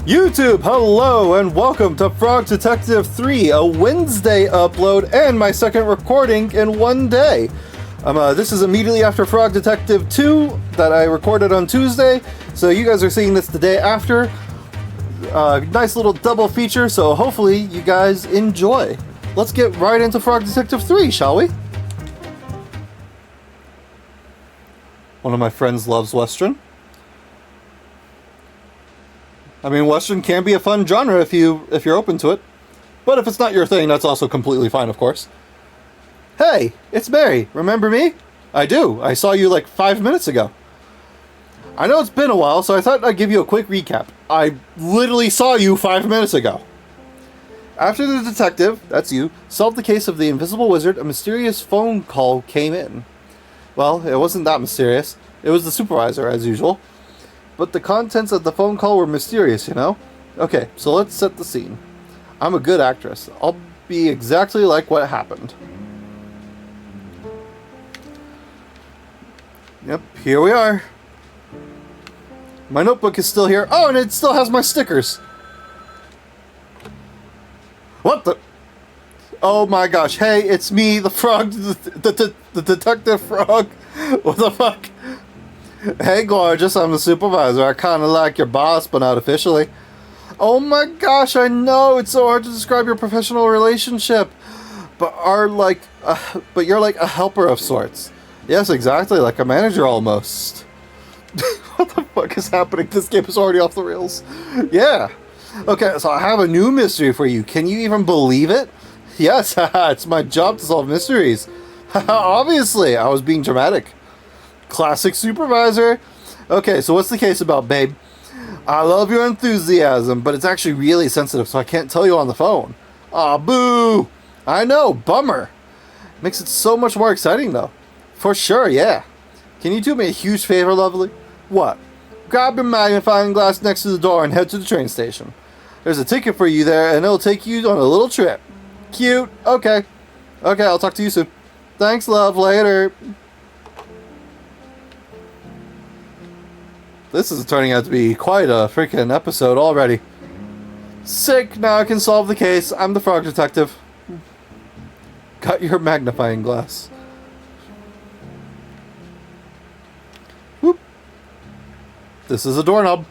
YouTube, hello and welcome to Frog Detective 3, a Wednesday upload and my second recording in one day. This is immediately after Frog Detective 2 that I recorded on Tuesday, so you guys are seeing this the day after. Nice little double feature, so hopefully you guys enjoy. Let's get right into Frog Detective 3, shall we? One of my friends loves Western. I mean, Western can be a fun genre if you're open to it. But if it's not your thing, that's also completely fine, of course. Hey, it's Mary. Remember me? I do. I saw you like 5 minutes ago. I know it's been a while, so I thought I'd give you a quick recap. I literally saw you 5 minutes ago. After the detective, that's you, solved the case of the invisible wizard, a mysterious phone call came in. Well, it wasn't that mysterious. It was the supervisor, as usual. But the contents of the phone call were mysterious, you know? Okay, so let's set the scene. I'm a good actress. I'll be exactly like what happened. Yep, here we are. My notebook is still here. Oh, and it still has my stickers. What the? Oh my gosh. Hey, it's me, the frog, the detective frog. What the fuck? Hey, gorgeous, I'm the supervisor. I kind of like your boss, but not officially. Oh my gosh, I know, it's so hard to describe your professional relationship. But you're like a helper of sorts. Yes, exactly, like a manager almost. What the fuck is happening? This game is already off the rails. Yeah. Okay, so I have a new mystery for you. Can you even believe it? Yes, it's my job to solve mysteries. Obviously, I was being dramatic. Classic supervisor. Okay, so what's the case about, babe? I love your enthusiasm, but it's actually really sensitive, so I can't tell you on the phone. Aw, boo! I know, bummer. Makes it so much more exciting, though. For sure, yeah. Can you do me a huge favor, lovely? What? Grab your magnifying glass next to the door and head to the train station. There's a ticket for you there, and it'll take you on a little trip. Cute. Okay. Okay, I'll talk to you soon. Thanks, love. Later. This is turning out to be quite a freaking episode already. Sick, now I can solve the case. I'm the frog detective. Got your magnifying glass. Whoop. This is a doorknob.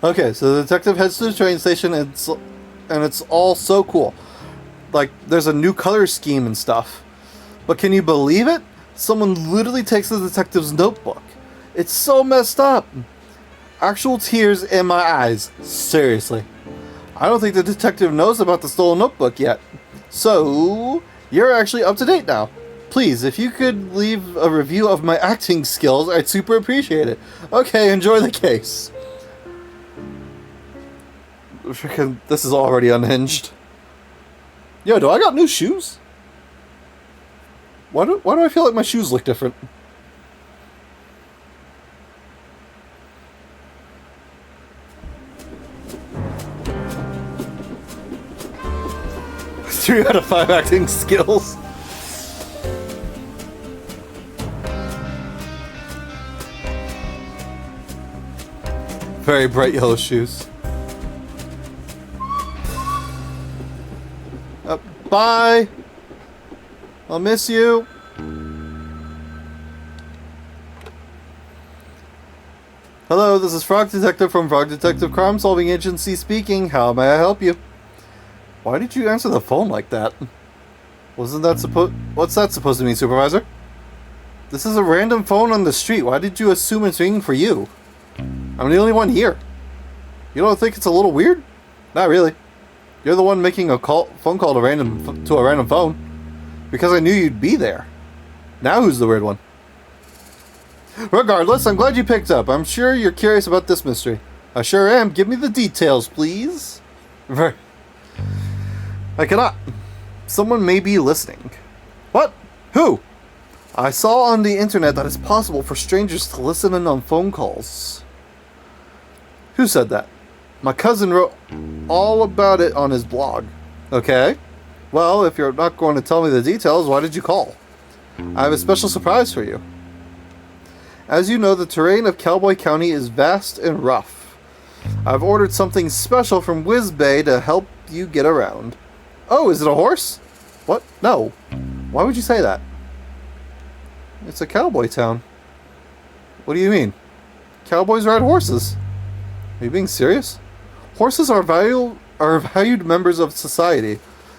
Okay, so the detective heads to the train station and it's all so cool. Like, there's a new color scheme and stuff. But can you believe it? Someone literally takes the detective's notebook. It's so messed up. Actual tears in my eyes. Seriously. I don't think the detective knows about the stolen notebook yet. So, you're actually up to date now. Please, if you could leave a review of my acting skills, I'd super appreciate it. Okay, enjoy the case. Freaking, this is already unhinged. Yo, do I got new shoes? Why do I feel like my shoes look different? Three out of 5 acting skills. Very bright yellow shoes. Bye! I'll miss you. Hello, this is Frog Detective from Frog Detective Crime Solving Agency speaking. How may I help you? Why did you answer the phone like that? What's that supposed to mean, Supervisor? This is a random phone on the street. Why did you assume it's ringing for you? I'm the only one here. You don't think it's a little weird? Not really. You're the one making a phone call to a random phone. Because I knew you'd be there. Now who's the weird one? Regardless, I'm glad you picked up. I'm sure you're curious about this mystery. I sure am. Give me the details, please. I cannot. Someone may be listening. What? Who? I saw on the internet that it's possible for strangers to listen in on phone calls. Who said that? My cousin wrote all about it on his blog. Okay. Well, if you're not going to tell me the details, why did you call? I have a special surprise for you. As you know, the terrain of Cowboy County is vast and rough. I've ordered something special from Whiz Bay to help you get around. Oh, is it a horse? What? No. Why would you say that? It's a cowboy town. What do you mean? Cowboys ride horses. Are you being serious? Horses are valued members of society.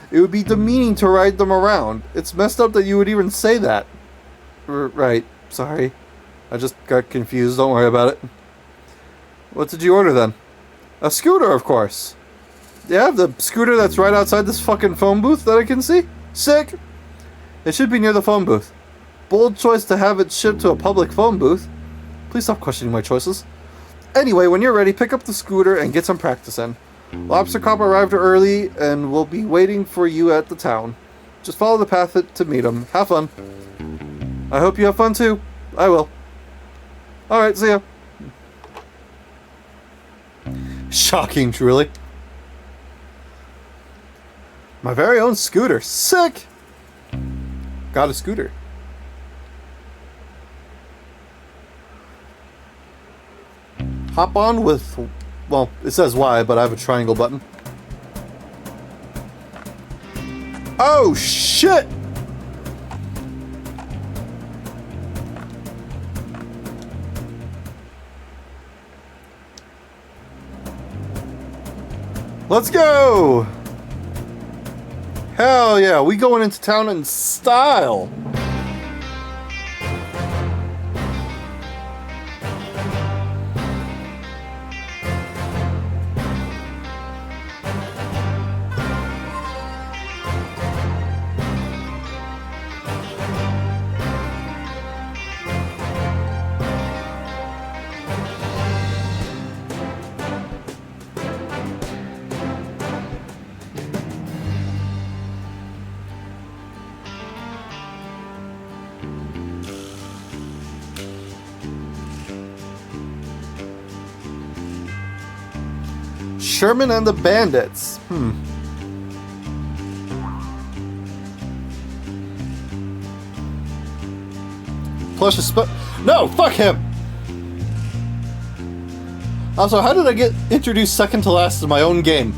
It would be demeaning to ride them around. It's messed up that you would even say that. Right. Sorry. I just got confused. Don't worry about it. What did you order then? A scooter, of course. Yeah, the scooter that's right outside this fucking phone booth that I can see? Sick. It should be near the phone booth. Bold choice to have it shipped to a public phone booth. Please stop questioning my choices. Anyway, when you're ready, pick up the scooter and get some practice in. Lobster Cop arrived early and will be waiting for you at the town. Just follow the path to meet him. Have fun. I hope you have fun too. I will. Alright, see ya. Shocking, truly. My very own scooter. Sick! Got a scooter. Hop on with... Well, it says Y, but I have a triangle button. Oh, shit! Let's go! Hell yeah, we going into town in style! Sherman and the Bandits. Plus a No, fuck him! Also, how did I get introduced second to last in my own game?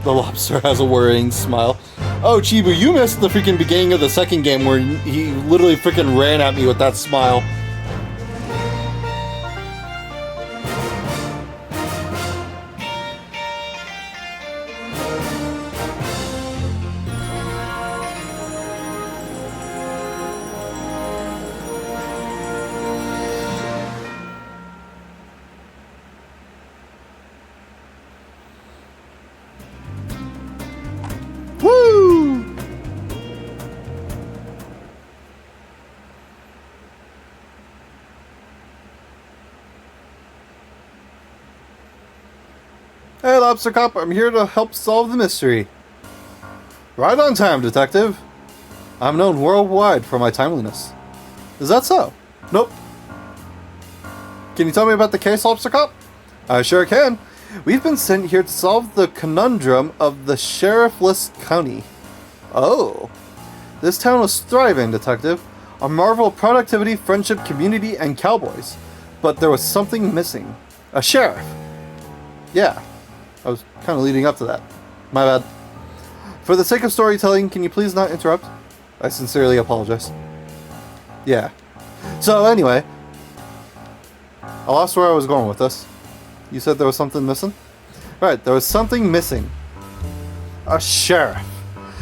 The lobster has a worrying smile. Oh, Chibu, you missed the freaking beginning of the second game where he literally freaking ran at me with that smile. Woo! Hey, Lobster Cop, I'm here to help solve the mystery. Right on time, Detective. I'm known worldwide for my timeliness. Is that so? Nope. Can you tell me about the case, Lobster Cop? I sure can. We've been sent here to solve the conundrum of the sheriffless county. Oh. This town was thriving, Detective. A marvel of productivity, friendship, community, and cowboys. But there was something missing. A sheriff. Yeah. I was kind of leading up to that. My bad. For the sake of storytelling, can you please not interrupt? I sincerely apologize. Yeah. So anyway, I lost where I was going with this. You said there was something missing? Right, there was something missing. A sheriff.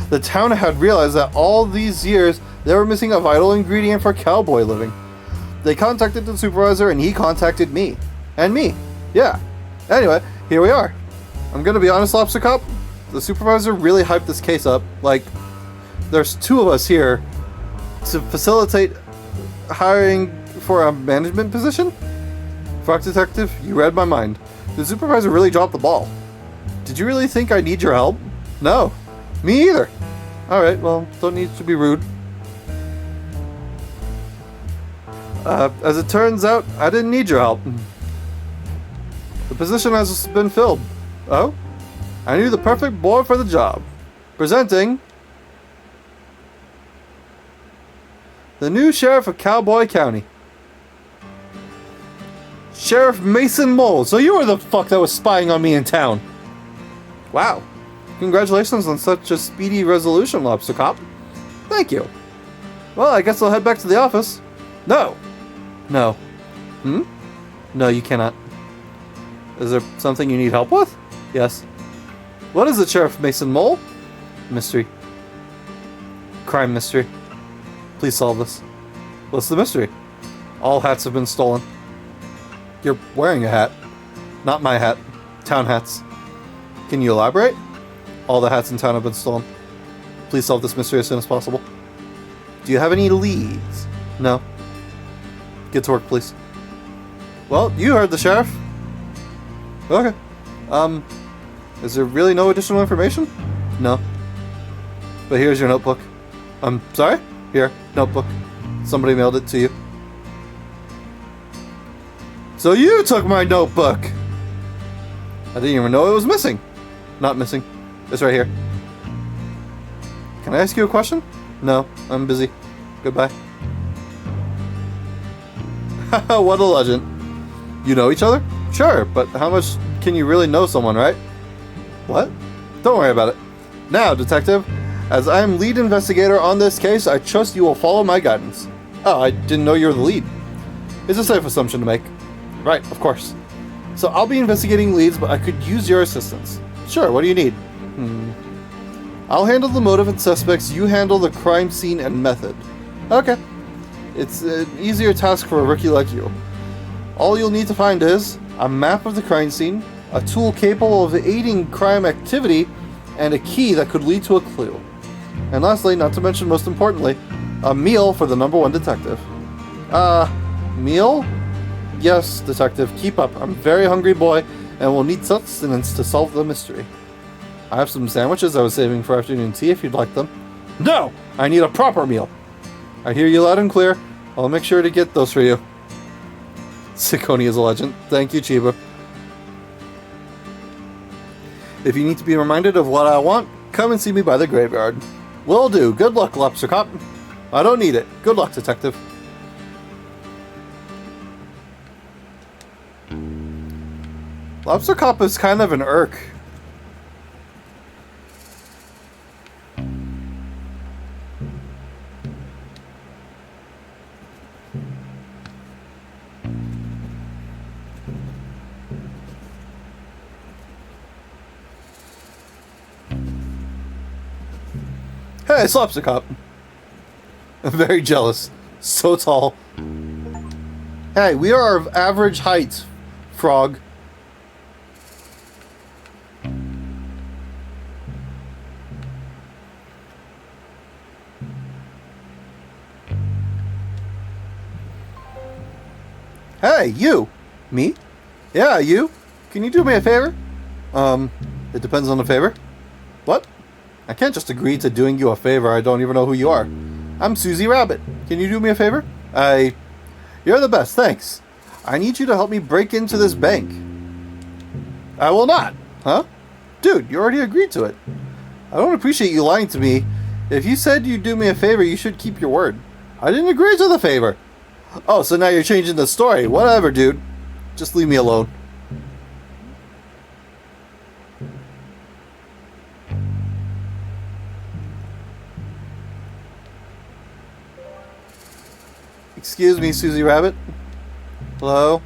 The town had realized that all these years they were missing a vital ingredient for cowboy living. They contacted the supervisor and he contacted me. And me. Yeah. Anyway, here we are. I'm gonna be honest, Lobster Cop. The supervisor really hyped this case up. Like, there's two of us here to facilitate hiring for a management position? Frog Detective, you read my mind. The supervisor really dropped the ball. Did you really think I need your help? No. Me either. Alright, well, don't need to be rude. As it turns out, I didn't need your help. The position has been filled. Oh? I knew the perfect boy for the job. Presenting... The new sheriff of Cowboy County. Sheriff Mason Mole. So you were the fuck that was spying on me in town. Wow. Congratulations on such a speedy resolution, Lobster Cop. Thank you. Well, I guess I'll head back to the office. No. No. No, you cannot. Is there something you need help with? Yes. What is it, Sheriff Mason Mole? Mystery. Crime mystery. Please solve this. What's the mystery? All hats have been stolen. You're wearing a hat. Not my hat. Town hats. Can you elaborate? All the hats in town have been stolen. Please solve this mystery as soon as possible. Do you have any leads? No. Get to work, please. Well, you heard the sheriff. Okay. Is there really no additional information? No. But here's your notebook. I'm sorry? Here, notebook. Somebody mailed it to you. So you took my notebook! I didn't even know it was missing. Not missing. It's right here. Can I ask you a question? No, I'm busy. Goodbye. Haha, what a legend. You know each other? Sure, but how much can you really know someone, right? What? Don't worry about it. Now, detective, as I'm lead investigator on this case, I trust you will follow my guidance. Oh, I didn't know you were the lead. It's a safe assumption to make. Right, of course. So I'll be investigating leads, but I could use your assistance. Sure, what do you need? I'll handle the motive and suspects, you handle the crime scene and method. Okay. It's an easier task for a rookie like you. All you'll need to find is a map of the crime scene, a tool capable of aiding crime activity, and a key that could lead to a clue. And lastly, not to mention most importantly, a meal for the #1 detective. Meal? Yes, detective, keep up. I'm a very hungry boy, and will need sustenance to solve the mystery. I have some sandwiches I was saving for afternoon tea if you'd like them. No! I need a proper meal. I hear you loud and clear. I'll make sure to get those for you. Cikoni is a legend. Thank you, Chiba. If you need to be reminded of what I want, come and see me by the graveyard. Will do. Good luck, Lobster Cop. I don't need it. Good luck, detective. Lobster Cop is kind of an irk. Hey, it's Lobster Cop. I'm very jealous. So tall. Hey, we are of average height, frog. Hey, you! Me? Yeah, you? Can you do me a favor? It depends on the favor. What? I can't just agree to doing you a favor. I don't even know who you are. I'm Susie Rabbit. Can you do me a favor? You're the best, thanks. I need you to help me break into this bank. I will not. Huh? Dude, you already agreed to it. I don't appreciate you lying to me. If you said you'd do me a favor, you should keep your word. I didn't agree to the favor. Oh, so now you're changing the story. Whatever, dude. Just leave me alone. Excuse me, Susie Rabbit. Hello?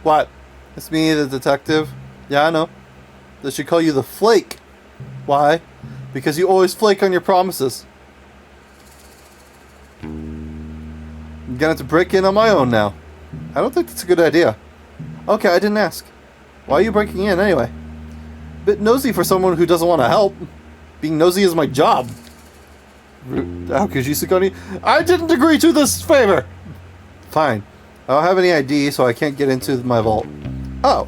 What? It's me, the detective. Yeah, I know. They should call you the Flake. Why? Because you always flake on your promises. I'm gonna have to break in on my own now. I don't think that's a good idea. Okay, I didn't ask. Why are you breaking in anyway? Bit nosy for someone who doesn't want to help. Being nosy is my job. How could you, Cikoni? I didn't agree to this favor! Fine. I don't have any ID, so I can't get into my vault. Oh.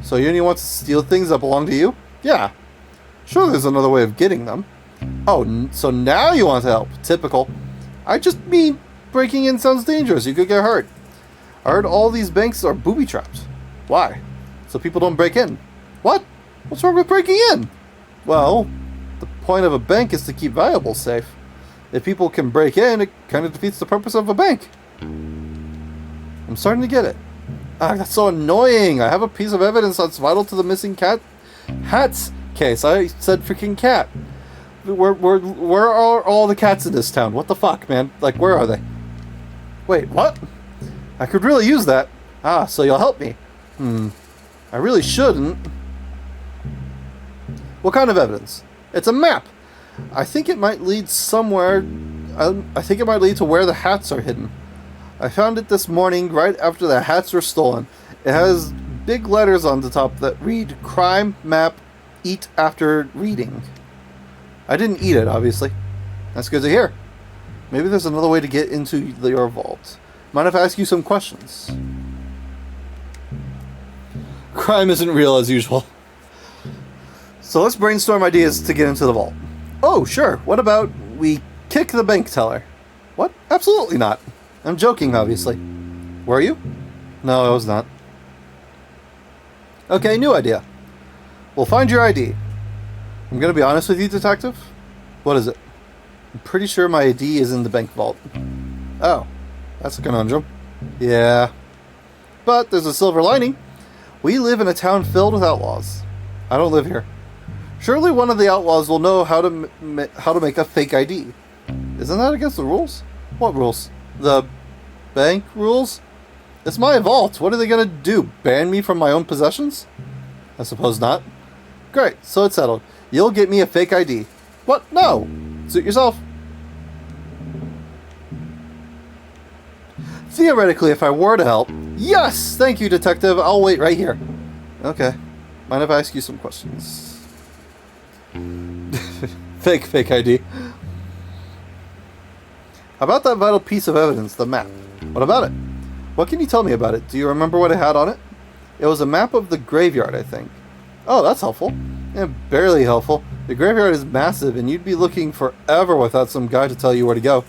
So you only want to steal things that belong to you? Yeah. Sure, there's another way of getting them. Oh, so now you want to help. Typical. I just mean breaking in sounds dangerous. You could get hurt. I heard all these banks are booby trapped. Why? So people don't break in. What? What's wrong with breaking in? Well, the point of a bank is to keep valuables safe. If people can break in, it kind of defeats the purpose of a bank. I'm starting to get it. Ah, that's so annoying. I have a piece of evidence that's vital to the missing hats case. I said freaking cat. Where are all the cats in this town? What the fuck, man? Like, where are they? Wait, what? I could really use that. Ah, so you'll help me. I really shouldn't. What kind of evidence? It's a map. I think it might lead somewhere. I think it might lead to where the hats are hidden. I found it this morning right after the hats were stolen. It has big letters on the top that read crime map, eat after reading. I didn't eat it, obviously. That's good to hear. Maybe there's another way to get into your vault. Mind if I ask you some questions? Crime isn't real as usual. So let's brainstorm ideas to get into the vault. Oh, sure. What about we kick the bank teller? What? Absolutely not. I'm joking, obviously. Were you? No, I was not. Okay, new idea. We'll find your ID. I'm gonna be honest with you, detective. What is it? I'm pretty sure my ID is in the bank vault. Oh, that's a conundrum. Yeah. But there's a silver lining. We live in a town filled with outlaws. I don't live here. Surely one of the outlaws will know how to make a fake ID. Isn't that against the rules? What rules? The bank rules? It's my vault. What are they gonna do? Ban me from my own possessions? I suppose not. Great, so it's settled. You'll get me a fake ID. What? No! Suit yourself. Theoretically, if I were to help... Yes! Thank you, detective. I'll wait right here. Okay. Mind if I ask you some questions? Fake ID. How about that vital piece of evidence, the map? What about it? What can you tell me about it? Do you remember what it had on it? It was a map of the graveyard, I think. Oh, that's helpful. Yeah, barely helpful. The graveyard is massive, and you'd be looking forever without some guy to tell you where to go.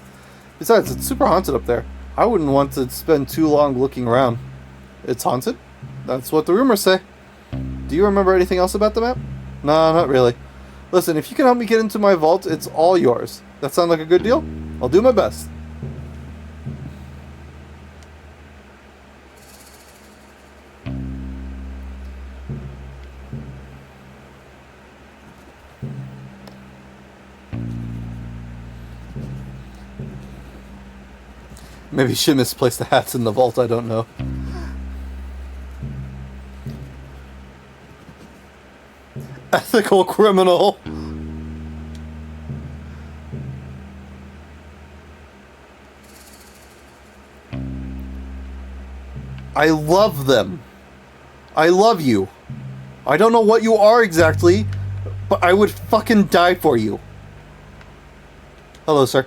Besides, it's super haunted up there. I wouldn't want to spend too long looking around. It's haunted? That's what the rumors say. Do you remember anything else about the map? No, not really. Listen, if you can help me get into my vault, it's all yours. That sound like a good deal? I'll do my best. Maybe she misplaced the hats in the vault, I don't know. Ethical criminal. I love them. I love you. I don't know what you are exactly, but I would fucking die for you. Hello, sir.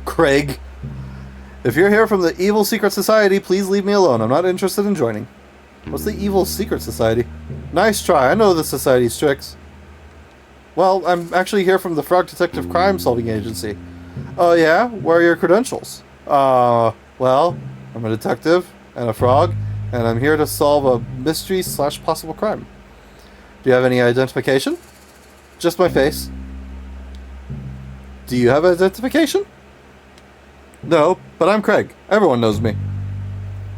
Craig. If you're here from the Evil Secret Society, please leave me alone. I'm not interested in joining. What's the Evil Secret Society? Nice try. I know the Society's tricks. Well, I'm actually here from the Frog Detective Crime Solving Agency. Oh, yeah? Where are your credentials? Well, I'm a detective and a frog, and I'm here to solve a mystery / possible crime. Do you have any identification? Just my face. Do you have identification? No, but I'm Craig. Everyone knows me.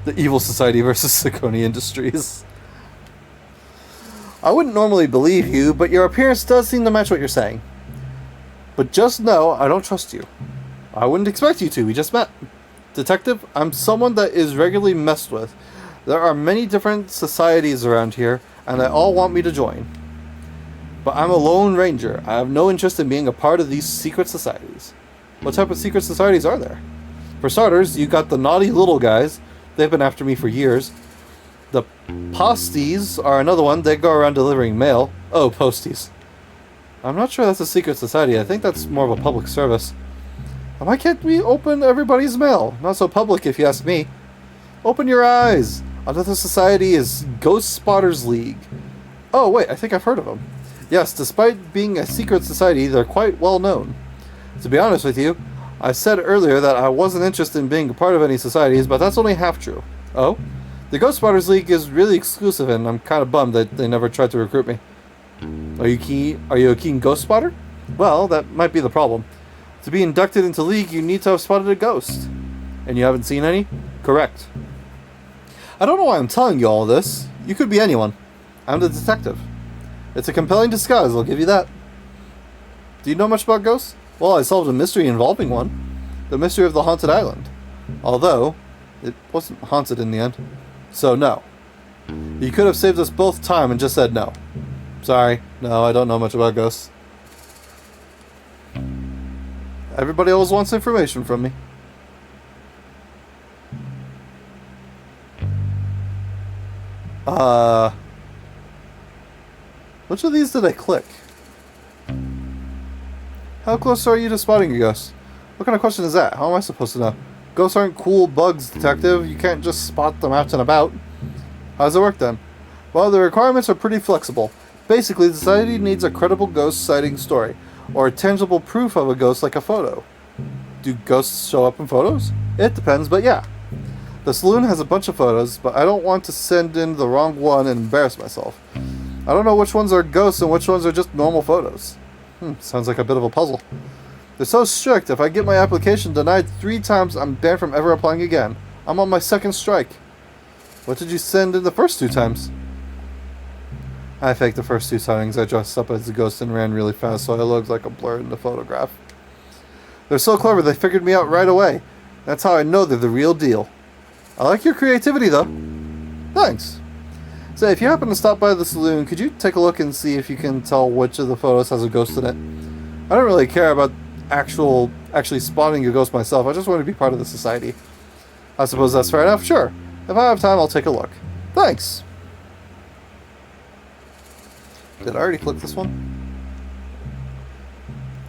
The Evil Society versus Cikoni Industries. I wouldn't normally believe you, but your appearance does seem to match what you're saying. But just know, I don't trust you. I wouldn't expect you to, we just met. Detective, I'm someone that is regularly messed with. There are many different societies around here, and they all want me to join. But I'm a lone ranger. I have no interest in being a part of these secret societies. What type of secret societies are there? For starters, you got the naughty little guys. They've been after me for years. The posties are another one. They go around delivering mail. Oh, posties. I'm not sure that's a secret society. I think that's more of a public service. Why can't we open everybody's mail? Not so public if you ask me. Open your eyes. Another society is Ghost Spotters League. Oh, wait, I think I've heard of them. Yes, despite being a secret society, they're quite well known. To be honest with you, I said earlier that I wasn't interested in being a part of any societies, but that's only half true. Oh? The Ghost Spotters League is really exclusive, and I'm kind of bummed that they never tried to recruit me. Are you a keen ghost spotter? Well, that might be the problem. To be inducted into League, you need to have spotted a ghost. And you haven't seen any? Correct. I don't know why I'm telling you all this. You could be anyone. I'm the detective. It's a compelling disguise, I'll give you that. Do you know much about ghosts? Well, I solved a mystery involving one. The mystery of the haunted island. Although, it wasn't haunted in the end. So, no. You could have saved us both time and just said no. Sorry. No, I don't know much about ghosts. Everybody always wants information from me. Which of these did I click? How close are you to spotting a ghost? What kind of question is that? How am I supposed to know? Ghosts aren't cool bugs, detective. You can't just spot them out and about. How does it work then? Well, the requirements are pretty flexible. Basically, the society needs a credible ghost sighting story, or tangible proof of a ghost like a photo. Do ghosts show up in photos? It depends, but yeah. The saloon has a bunch of photos, but I don't want to send in the wrong one and embarrass myself. I don't know which ones are ghosts and which ones are just normal photos. Sounds like a bit of a puzzle. They're so strict, if I get my application denied 3 times, I'm banned from ever applying again. I'm on my 2nd strike. What did you send in the first 2 times? I faked the first 2 sightings. I dressed up as a ghost and ran really fast, so I looked like a blur in the photograph. They're so clever, they figured me out right away. That's how I know they're the real deal. I like your creativity, though. Thanks. Say, if you happen to stop by the saloon, could you take a look and see if you can tell which of the photos has a ghost in it? I don't really care about actually spotting a ghost myself. I just want to be part of the society. I suppose that's fair enough. Sure. If I have time, I'll take a look. Thanks. Did I already click this one?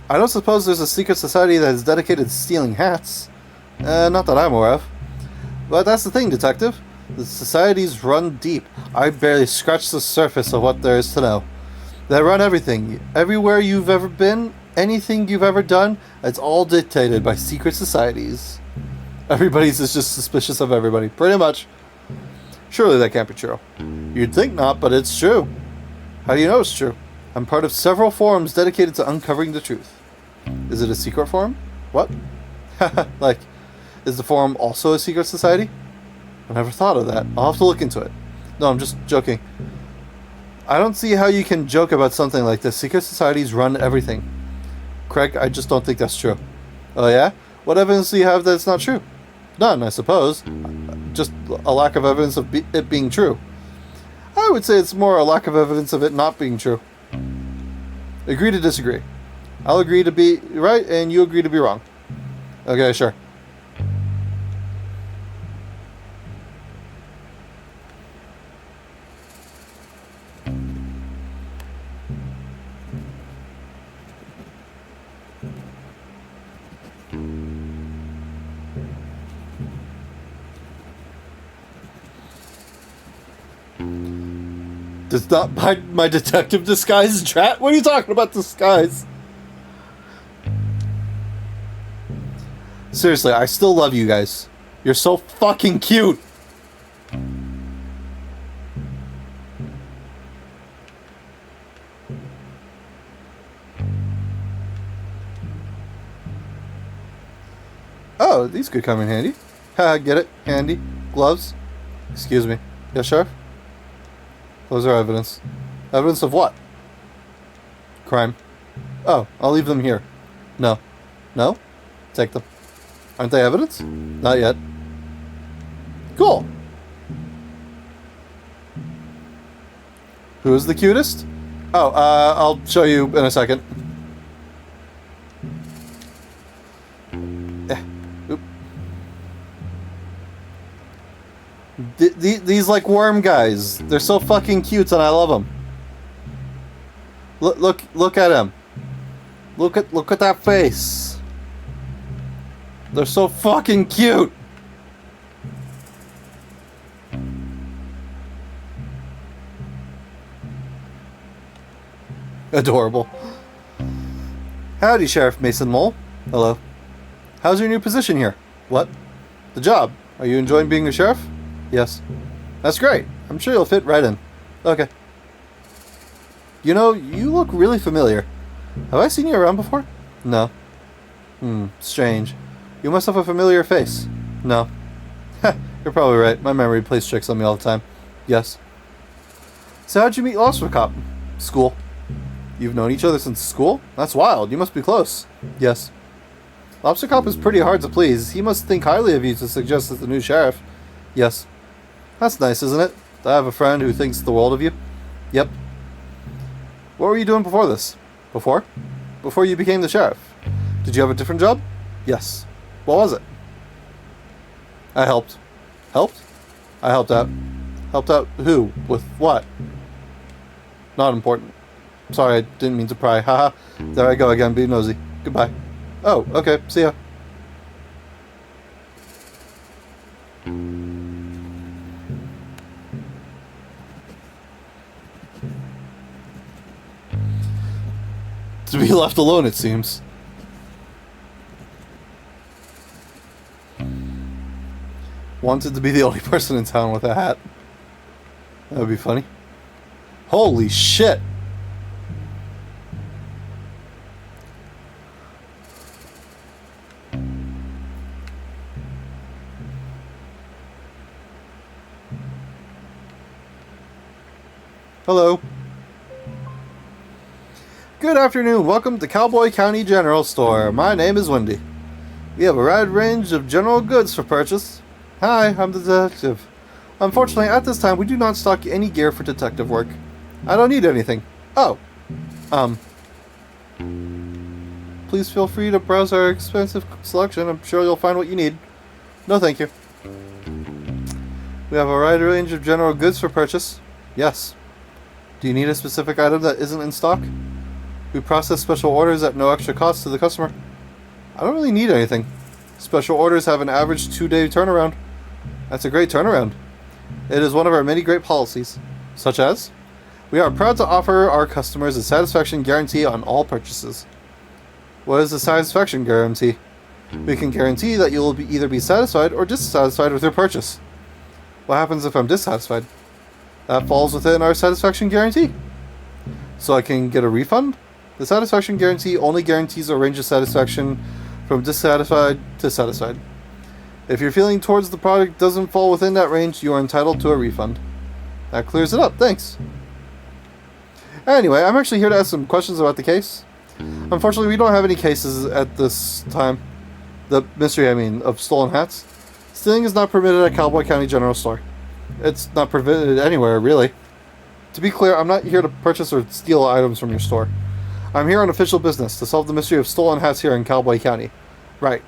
I don't suppose there's a secret society that is dedicated to stealing hats. Not that I'm aware of. But that's the thing, detective. The societies run deep. I barely scratched the surface of what there is to know. They run everything. Everywhere you've ever been, anything you've ever done, it's all dictated by secret societies. Everybody's just suspicious of everybody, pretty much. Surely that can't be true. You'd think not, but it's true. How do you know it's true? I'm part of several forums dedicated to uncovering the truth. Is it a secret forum? What? Like, is the forum also a secret society? I never thought of that. I'll have to look into it. No, I'm just joking. I don't see how you can joke about something like this. Secret societies run everything. Craig, I just don't think that's true. Oh yeah? What evidence do you have that it's not true? None, I suppose. Just a lack of evidence of it being true. I would say it's more a lack of evidence of it not being true. Agree to disagree. I'll agree to be right, and you agree to be wrong. Okay, sure. Does not my detective disguise Drat? What are you talking about disguise? Seriously, I still love you guys. You're so fucking cute. Oh, these could come in handy. Haha, get it? Handy. Gloves. Excuse me. Yes, Sheriff? Those are evidence. Evidence of what? Crime. Oh, I'll leave them here. No. No? Take them. Aren't they evidence? Not yet. Cool. Who is the cutest? Oh, I'll show you in a second. Oop. These like worm guys. They're so fucking cute and I love them. Look at him. Look at that face. They're so fucking cute. Adorable. Howdy, Sheriff Mason Mole. Hello. How's your new position here? What? The job. Are you enjoying being a sheriff? Yes. That's great. I'm sure you'll fit right in. Okay. You know, you look really familiar. Have I seen you around before? No. Strange. You must have a familiar face. No. You're probably right. My memory plays tricks on me all the time. Yes. So how'd you meet Lobster Cop? School. You've known each other since school? That's wild. You must be close. Yes. Lobster Cop is pretty hard to please. He must think highly of you to suggest as the new sheriff. Yes. That's nice, isn't it? I have a friend who thinks the world of you. Yep. What were you doing before this? Before? Before you became the sheriff. Did you have a different job? Yes. What was it? I helped. Helped? I helped out. Helped out who? With what? Not important. Sorry, I didn't mean to pry. Haha. There I go again, being nosy. Goodbye. Oh, okay. See ya. To be left alone, it seems. Wanted to be the only person in town with a hat. That would be funny. Holy shit! Hello. Good afternoon. Welcome to Cowboy County General Store. My name is Wendy. We have a wide range of general goods for purchase. Hi, I'm the detective. Unfortunately, at this time, we do not stock any gear for detective work. I don't need anything. Oh. Please feel free to browse our expensive selection. I'm sure you'll find what you need. No, thank you. We have a wide range of general goods for purchase. Yes. Do you need a specific item that isn't in stock? We process special orders at no extra cost to the customer. I don't really need anything. Special orders have an average 2-day turnaround. That's a great turnaround. It is one of our many great policies. Such as? We are proud to offer our customers a satisfaction guarantee on all purchases. What is the satisfaction guarantee? We can guarantee that you will either be satisfied or dissatisfied with your purchase. What happens if I'm dissatisfied? That falls within our satisfaction guarantee. So I can get a refund? The satisfaction guarantee only guarantees a range of satisfaction from dissatisfied to satisfied. If your feeling towards the product doesn't fall within that range, you are entitled to a refund. That clears it up, thanks. Anyway, I'm actually here to ask some questions about the case. Unfortunately, we don't have any cases at this time. The mystery, of stolen hats. Stealing is not permitted at Cowboy County General Store. It's not permitted anywhere, really. To be clear, I'm not here to purchase or steal items from your store. I'm here on official business to solve the mystery of stolen hats here in Cowboy County. Right.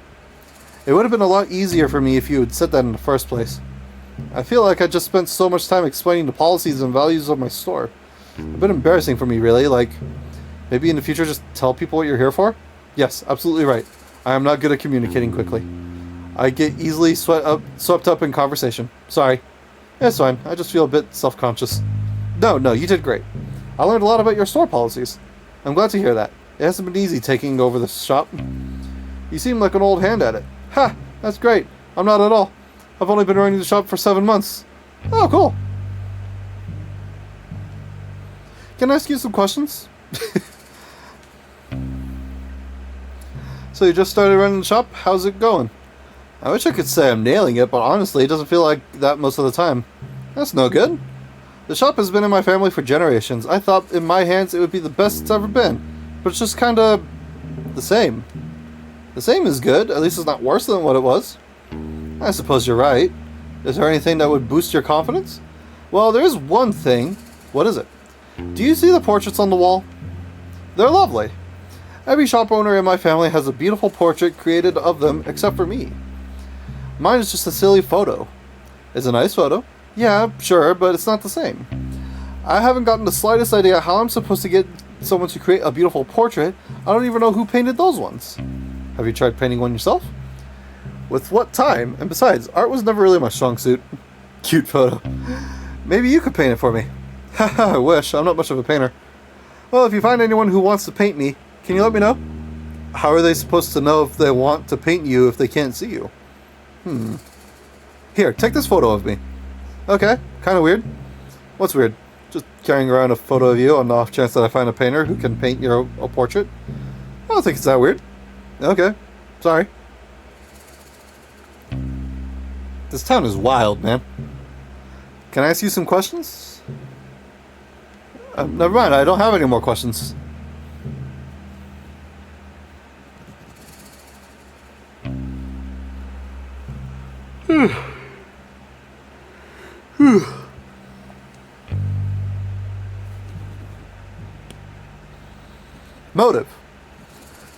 It would have been a lot easier for me if you had said that in the first place. I feel like I just spent so much time explaining the policies and values of my store. A bit embarrassing for me, really. Like, maybe in the future just tell people what you're here for? Yes, absolutely right. I am not good at communicating quickly. I get easily swept up in conversation. Sorry. It's fine. I just feel a bit self-conscious. No, you did great. I learned a lot about your store policies. I'm glad to hear that. It hasn't been easy taking over the shop. You seem like an old hand at it. Ha! That's great. I'm not at all. I've only been running the shop for 7 months. Oh, cool. Can I ask you some questions? So you just started running the shop? How's it going? I wish I could say I'm nailing it, but honestly, it doesn't feel like that most of the time. That's no good. The shop has been in my family for generations. I thought in my hands it would be the best it's ever been. But it's just kinda the same. The same is good. At least it's not worse than what it was. I suppose you're right. Is there anything that would boost your confidence? Well, there is one thing. What is it? Do you see the portraits on the wall? They're lovely. Every shop owner in my family has a beautiful portrait created of them except for me. Mine is just a silly photo. It's a nice photo. Yeah, sure, but it's not the same. I haven't gotten the slightest idea how I'm supposed to get someone to create a beautiful portrait. I don't even know who painted those ones. Have you tried painting one yourself? With what time? And besides, art was never really my strong suit. Cute photo. Maybe you could paint it for me. Haha, I wish. I'm not much of a painter. Well, if you find anyone who wants to paint me, can you let me know? How are they supposed to know if they want to paint you if they can't see you? Here, take this photo of me. Okay, kind of weird. What's weird? Just carrying around a photo of you on the off chance that I find a painter who can paint your a portrait. I don't think it's that weird. Okay. Sorry. This town is wild, man. Can I ask you some questions? Never mind, I don't have any more questions. Motive.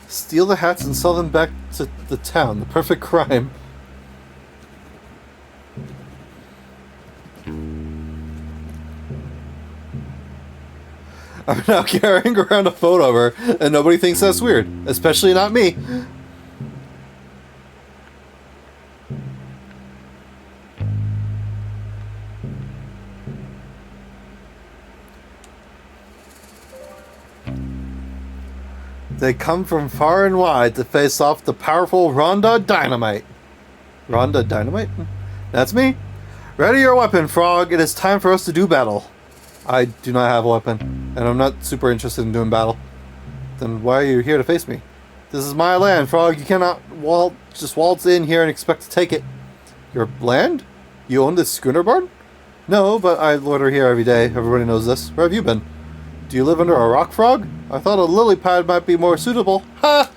Steal the hats and sell them back to the town. The perfect crime. I'm now carrying around a photo of her, and nobody thinks that's weird. Especially not me. They come from far and wide to face off the powerful Rhonda Dynamite. Rhonda Dynamite? That's me. Ready your weapon, Frog. It is time for us to do battle. I do not have a weapon, and I'm not super interested in doing battle. Then why are you here to face me? This is my land, Frog. You cannot just waltz in here and expect to take it. Your land? You own this schooner barn? No, but I loiter here every day. Everybody knows this. Where have you been? Do you live under a rock, Frog? I thought a lily pad might be more suitable. Ha!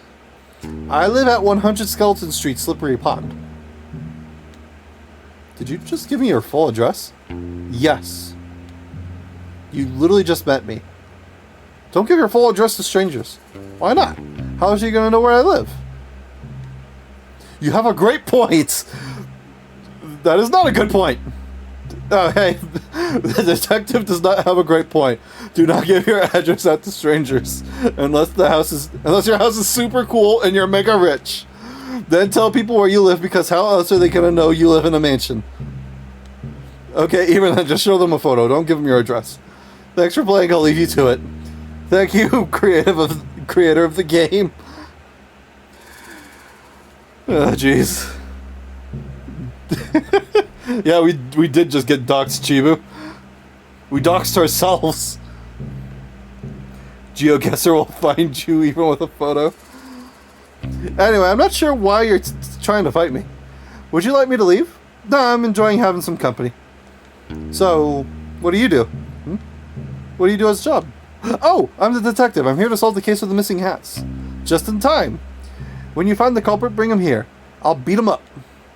I live at 100 Skeleton Street, Slippery Pond. Did you just give me your full address? Yes. You literally just met me. Don't give your full address to strangers. Why not? How is she going to know where I live? You have a great point. That is not a good point. Oh, hey, the detective does not have a great point. Do not give your address out to strangers unless your house is super cool and you're mega rich. Then tell people where you live, because how else are they gonna know you live in a mansion? Okay, even then, just show them a photo. Don't give them your address. Thanks for playing. I'll leave you to it. Thank you, creator of the game. Oh, jeez. Yeah, we did just get doxed, Chibu. We doxed ourselves. GeoGuessr will find you even with a photo. Anyway, I'm not sure why you're trying to fight me. Would you like me to leave? No, I'm enjoying having some company. So, what do you do? What do you do as a job? Oh, I'm the detective. I'm here to solve the case of the missing hats. Just in time. When you find the culprit, bring him here. I'll beat him up.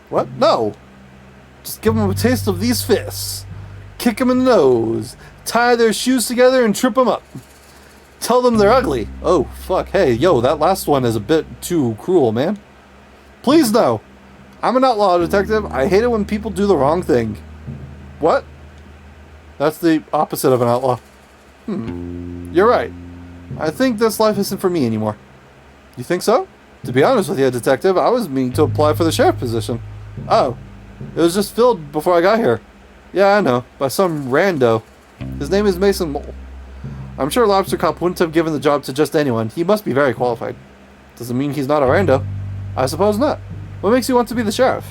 What? No. Just give them a taste of these fists. Kick them in the nose. Tie their shoes together and trip them up. Tell them they're ugly. Oh, fuck. Hey, yo, that last one is a bit too cruel, man. Please, no. I'm an outlaw detective. I hate it when people do the wrong thing. What? That's the opposite of an outlaw. You're right. I think this life isn't for me anymore. You think so? To be honest with you, detective, I was meaning to apply for the sheriff position. Oh. It was just filled before I got here. Yeah, I know. By some rando. His name is Mason Mole. I'm sure Lobster Cop wouldn't have given the job to just anyone. He must be very qualified. Doesn't mean he's not a rando. I suppose not. What makes you want to be the sheriff?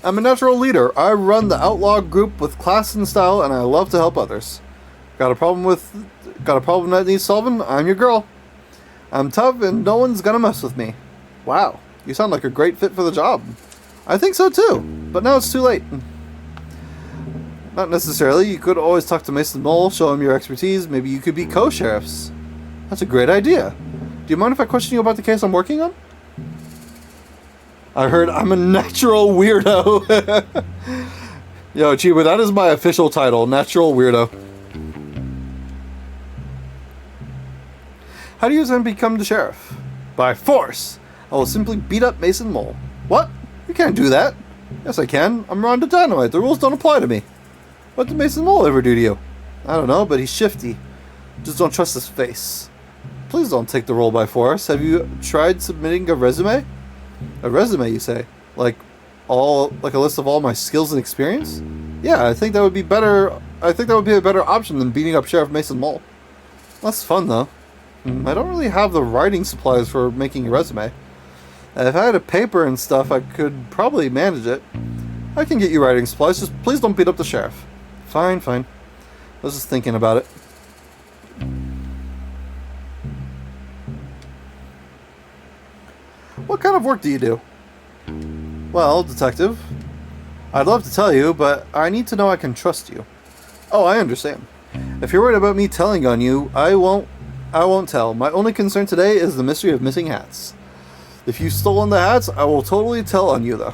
I'm a natural leader. I run the outlaw group with class and style, and I love to help others. Got a problem that needs solving? I'm your girl. I'm tough, and no one's gonna mess with me. Wow, you sound like a great fit for the job. I think so too, but now it's too late. Not necessarily. You could always talk to Mason Mole, show him your expertise. Maybe you could be co-sheriffs. That's a great idea. Do you mind if I question you about the case I'm working on? I heard I'm a natural weirdo. Yo, Chiba, that is my official title, natural weirdo. How do you then become the sheriff? By force. I will simply beat up Mason Mole. What? You can't do that. Yes, I can. I'm Rhonda Dynamite. The rules don't apply to me. What did Mason Mole ever do to you? I don't know, but he's shifty. Just don't trust his face. Please don't take the role by force. Have you tried submitting a resume? A resume, you say? Like a list of all my skills and experience? Yeah, I think that would be better. I think that would be a better option than beating up Sheriff Mason Mole. That's fun, though. I don't really have the writing supplies for making a resume. If I had a paper and stuff, I could probably manage it. I can get you writing supplies, just please don't beat up the sheriff. Fine, fine. I was just thinking about it. What kind of work do you do? Well, detective, I'd love to tell you, but I need to know I can trust you. Oh, I understand. If you're worried about me telling on you, I won't tell. My only concern today is the mystery of missing hats. If you've stolen the hats, I will totally tell on you, though.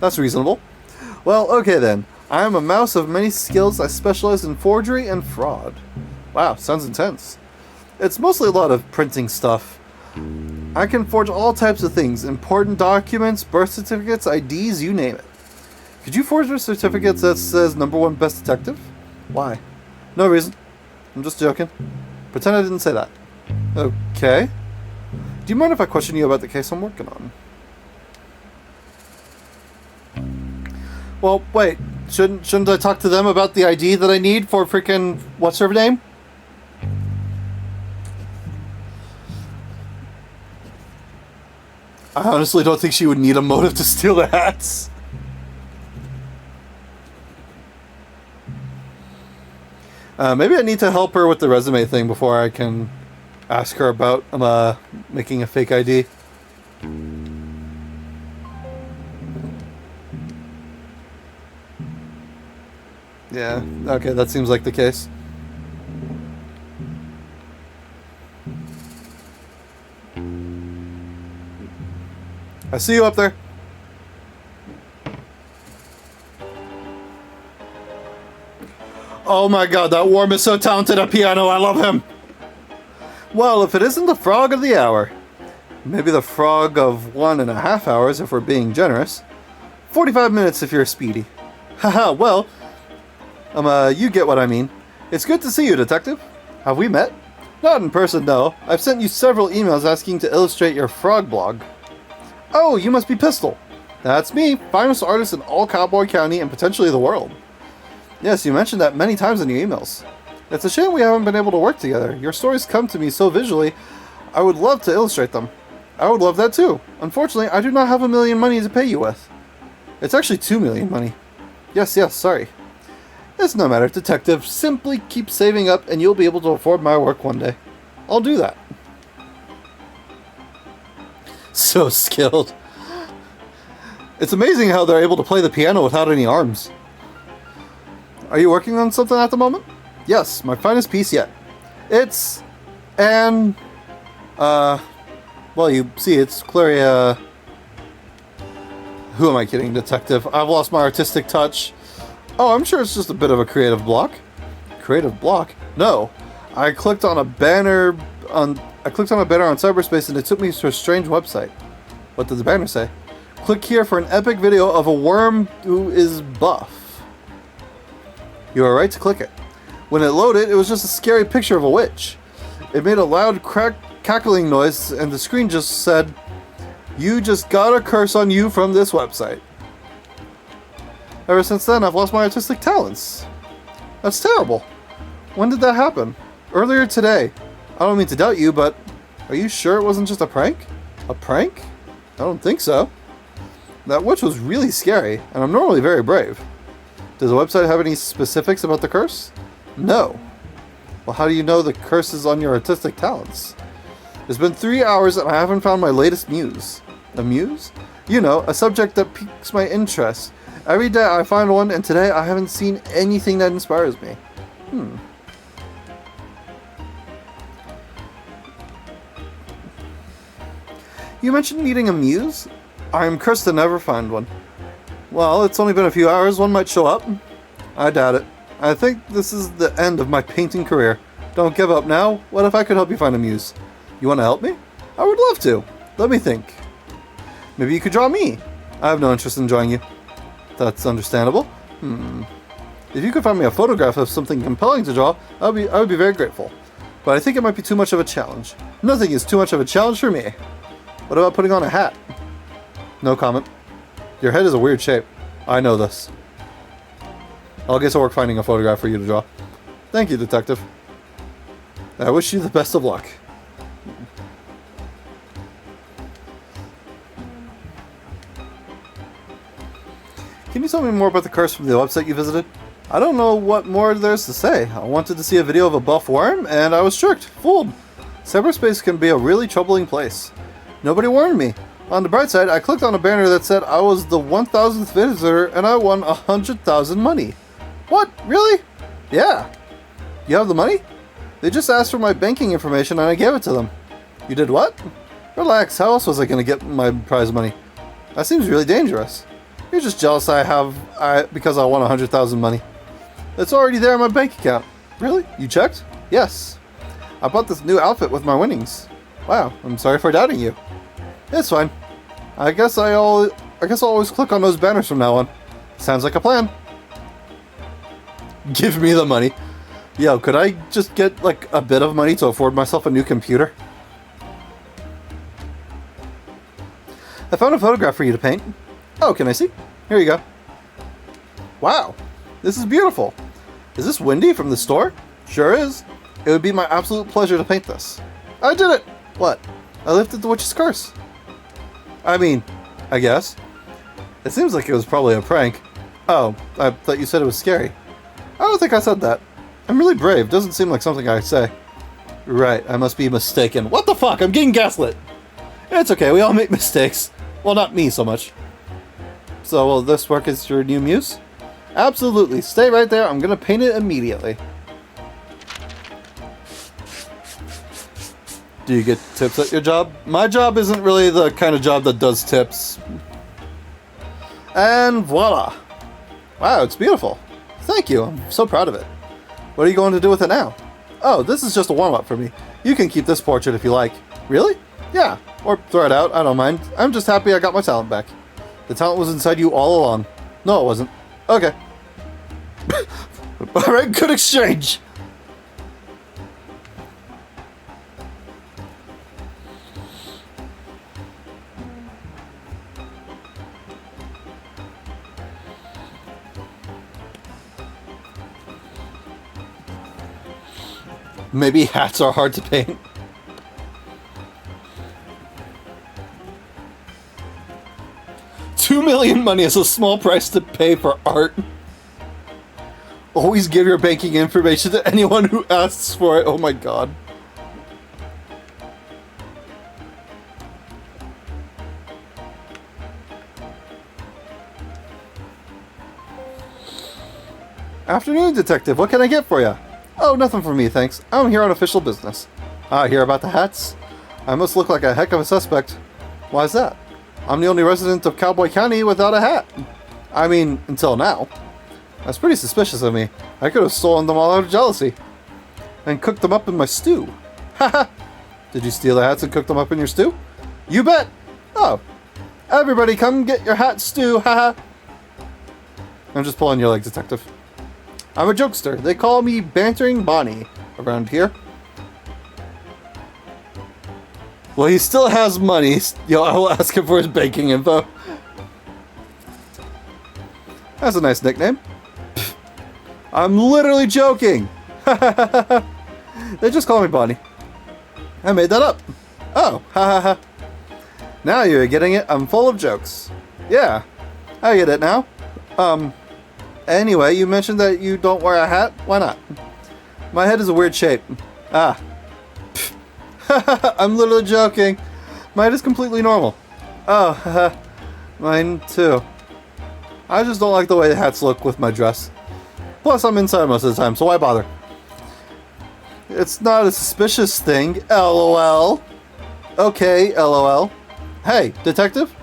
That's reasonable. Well, okay then. I am a mouse of many skills. I specialize in forgery and fraud. Wow, sounds intense. It's mostly a lot of printing stuff. I can forge all types of things. Important documents, birth certificates, IDs, you name it. Could you forge a certificate that says #1 best detective? Why? No reason. I'm just joking. Pretend I didn't say that. Okay. Do you mind if I question you about the case I'm working on? Well, wait. Shouldn't I talk to them about the ID that I need for freaking what's her name? I honestly don't think she would need a motive to steal the hats. Maybe I need to help her with the resume thing before I can ask her about making a fake ID. Yeah, okay, that seems like the case. I see you up there. Oh my god, that worm is so talented at piano, I love him! Well, if it isn't the frog of the hour. Maybe the frog of 1.5 hours if we're being generous. 45 minutes if you're speedy. Haha, well, you get what I mean. It's good to see you, detective. Have we met? Not in person, no. I've sent you several emails asking to illustrate your frog blog. Oh, you must be Pistol. That's me, finest artist in all Cowboy County and potentially the world. Yes, you mentioned that many times in your emails. It's a shame we haven't been able to work together. Your stories come to me so visually, I would love to illustrate them. I would love that too. Unfortunately, I do not have $1 million money to pay you with. It's actually $2 million money. Yes, sorry. It's no matter, detective. Simply keep saving up and you'll be able to afford my work one day. I'll do that. So skilled. It's amazing how they're able to play the piano without any arms. Are you working on something at the moment? Yes, my finest piece yet. It's an... well, you see, it's clearly a... Who am I kidding, detective? I've lost my artistic touch. Oh, I'm sure it's just a bit of a creative block. Creative block? No. I clicked on a banner on cyberspace and it took me to a strange website. What did the banner say? Click here for an epic video of a worm who is buff. You are right to click it. When it loaded, it was just a scary picture of a witch. It made a loud cackling noise and the screen just said, "You just got a curse on you from this website." Ever since then, I've lost my artistic talents. That's terrible. When did that happen? Earlier today. I don't mean to doubt you, but are you sure it wasn't just a prank? A prank? I don't think so. That witch was really scary, and I'm normally very brave. Does the website have any specifics about the curse? No. Well, how do you know the curse is on your artistic talents? It's been 3 hours and I haven't found my latest muse. A muse? You know, a subject that piques my interest. Every day I find one, and today I haven't seen anything that inspires me. You mentioned needing a muse? I'm cursed to never find one. Well, it's only been a few hours, one might show up. I doubt it. I think this is the end of my painting career. Don't give up now. What if I could help you find a muse? You want to help me? I would love to. Let me think. Maybe you could draw me. I have no interest in drawing you. That's understandable. If you could find me a photograph of something compelling to draw, I would be very grateful. But I think it might be too much of a challenge. Nothing is too much of a challenge for me. What about putting on a hat? No comment. Your head is a weird shape. I know this. I'll get to work finding a photograph for you to draw. Thank you, detective. I wish you the best of luck. Can you tell me more about the curse from the website you visited? I don't know what more there's to say. I wanted to see a video of a buff worm, and I was tricked. Fooled. Cyberspace can be a really troubling place. Nobody warned me. On the bright side, I clicked on a banner that said I was the 1000th visitor, and I won 100,000 money. What? Really? Yeah. You have the money? They just asked for my banking information, and I gave it to them. You did what? Relax, how else was I going to get my prize money? That seems really dangerous. You're just jealous because I won 100,000 money. It's already there in my bank account. Really? You checked? Yes. I bought this new outfit with my winnings. Wow, I'm sorry for doubting you. It's fine. I guess I'll always click on those banners from now on. Sounds like a plan. Give me the money. Yo, could I just get like a bit of money to afford myself a new computer? I found a photograph for you to paint. Oh, can I see? Here you go. Wow, this is beautiful. Is this Wendy from the store? Sure is. It would be my absolute pleasure to paint this. I did it! What? I lifted the witch's curse. I mean, I guess. It seems like it was probably a prank. Oh, I thought you said it was scary. I don't think I said that. I'm really brave. Doesn't seem like something I'd say. Right, I must be mistaken. What the fuck? I'm getting gaslit! It's okay, we all make mistakes. Well, not me so much. So, will this work as your new muse? Absolutely. Stay right there. I'm gonna paint it immediately. Do you get tips at your job? My job isn't really the kind of job that does tips. And voila. Wow, it's beautiful. Thank you. I'm so proud of it. What are you going to do with it now? Oh, this is just a warm-up for me. You can keep this portrait if you like. Really? Yeah. Or throw it out. I don't mind. I'm just happy I got my talent back. The talent was inside you all along. No, it wasn't. Okay. Alright, good exchange. Maybe hats are hard to paint. $2 million money is a small price to pay for art. Always give your banking information to anyone who asks for it. Oh my god. Afternoon, detective. What can I get for you? Oh, nothing for me, thanks. I'm here on official business. Ah, hear about the hats? I must look like a heck of a suspect. Why is that? I'm the only resident of Cowboy County without a hat. I mean, until now. That's pretty suspicious of me. I could have stolen them all out of jealousy. And cooked them up in my stew. Haha! Did you steal the hats and cook them up in your stew? You bet! Oh. Everybody come get your hat stew, haha! I'm just pulling your leg, detective. I'm a jokester. They call me Bantering Bonnie around here. Well, he still has money. Yo, I will ask him for his banking info. That's a nice nickname. I'm literally joking. They just call me Bonnie. I made that up. Oh, ha ha ha. Now you're getting it. I'm full of jokes. Yeah, I get it now. Anyway, you mentioned that you don't wear a hat. Why not? My head is a weird shape. Ah. I'm literally joking. Mine is completely normal. Oh, mine too. I just don't like the way the hats look with my dress. Plus, I'm inside most of the time, so why bother? It's not a suspicious thing, LOL. Okay, LOL. Hey, detective?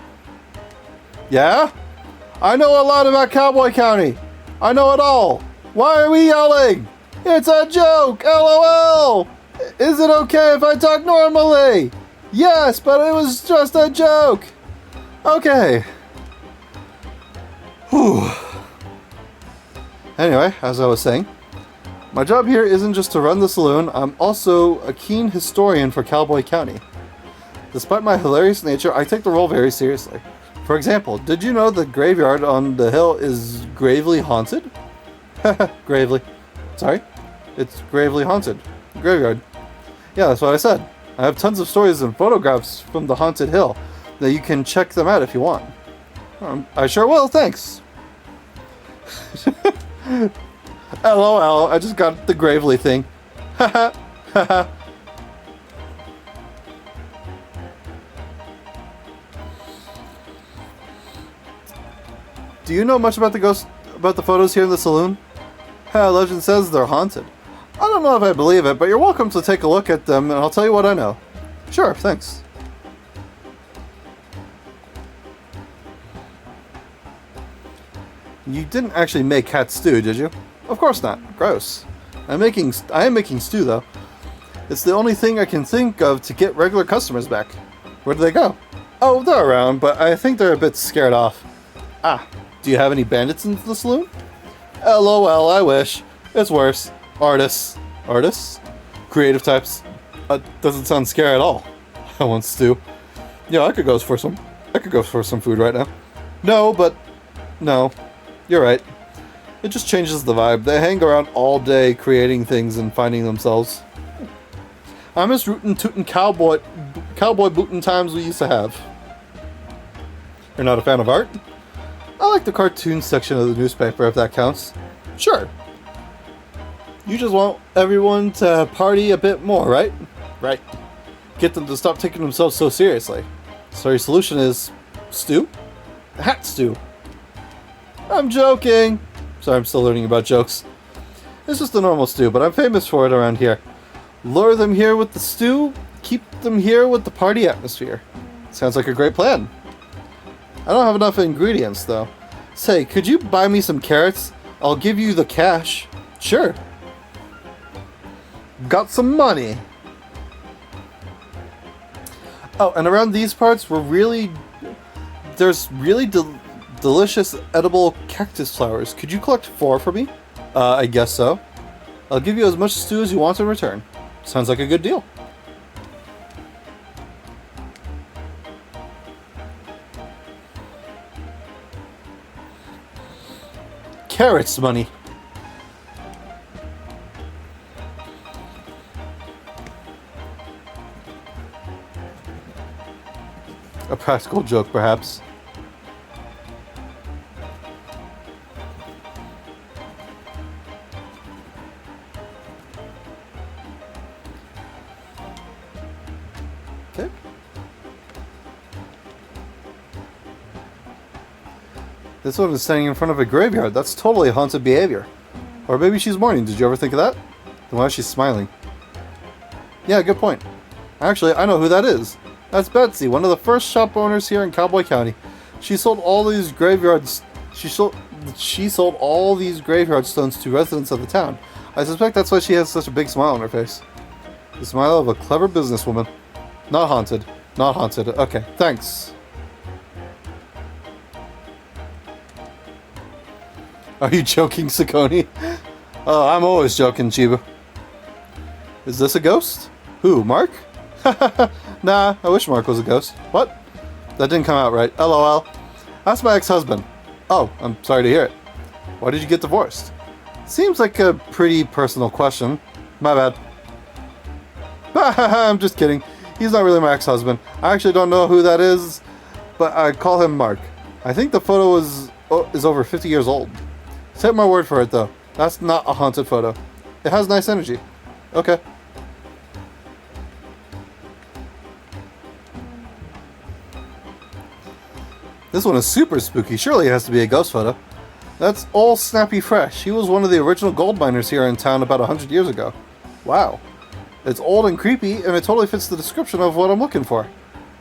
Yeah? I know a lot about Cowboy County. I know it all. Why are we yelling? It's a joke, LOL. Is it okay if I talk normally? Yes, but it was just a joke. Okay. Whew. Anyway, as I was saying, my job here isn't just to run the saloon, I'm also a keen historian for Cowboy County. Despite my hilarious nature, I take the role very seriously. For example, did you know the graveyard on the hill is gravely haunted? Gravely. Sorry? It's gravely haunted. Graveyard. Yeah, that's what I said. I have tons of stories and photographs from the haunted hill that you can check them out if you want. I sure will, thanks. LOL, I just got the Gravely thing. Haha, haha. Do you know much about the photos here in the saloon? Legend says they're haunted. I don't know if I believe it, but you're welcome to take a look at them, and I'll tell you what I know. Sure, thanks. You didn't actually make cat stew, did you? Of course not. Gross. I am making stew, though. It's the only thing I can think of to get regular customers back. Where do they go? Oh, they're around, but I think they're a bit scared off. Ah, do you have any bandits in the saloon? LOL, I wish. It's worse. Artists. Artists? Creative types. Doesn't sound scary at all. I want stew. Yeah, I could go for some food right now. No. You're right. It just changes the vibe. They hang around all day creating things and finding themselves. I miss rootin' tootin' cowboy bootin' times we used to have. You're not a fan of art? I like the cartoon section of the newspaper, if that counts. Sure. You just want everyone to party a bit more, right? Right. Get them to stop taking themselves so seriously. So your solution is stew? Hat stew. I'm joking. Sorry, I'm still learning about jokes. It's just a normal stew, but I'm famous for it around here. Lure them here with the stew, keep them here with the party atmosphere. Sounds like a great plan. I don't have enough ingredients, though. Say, could you buy me some carrots? I'll give you the cash. Sure. Got some money. Oh, and around these parts, there's really delicious edible cactus flowers. Could you collect 4 for me? I guess so. I'll give you as much stew as you want in return. Sounds like a good deal. Carrots money. A practical joke, perhaps. Okay. This one is standing in front of a graveyard. That's totally haunted behavior. Or maybe she's mourning. Did you ever think of that? Then why is she smiling? Yeah, good point. Actually, I know who that is. That's Betsy, one of the first shop owners here in Cowboy County. She sold all these graveyards. She sold all these graveyard stones to residents of the town. I suspect that's why she has such a big smile on her face. The smile of a clever businesswoman. Not haunted. Not haunted. Okay, thanks. Are you joking, Cikoni? Oh, I'm always joking, Chiba. Is this a ghost? Who, Mark? Nah, I wish Mark was a ghost. What? That didn't come out right. LOL. That's my ex-husband. Oh, I'm sorry to hear it. Why did you get divorced? Seems like a pretty personal question. My bad. I'm just kidding. He's not really my ex-husband. I actually don't know who that is, but I call him Mark. I think the photo is over 50 years old. Take my word for it, though. That's not a haunted photo. It has nice energy. Okay. This one is super spooky. Surely it has to be a ghost photo. That's old Snappy Fresh. He was one of the original gold miners here in town about 100 years ago. Wow. It's old and creepy, and it totally fits the description of what I'm looking for.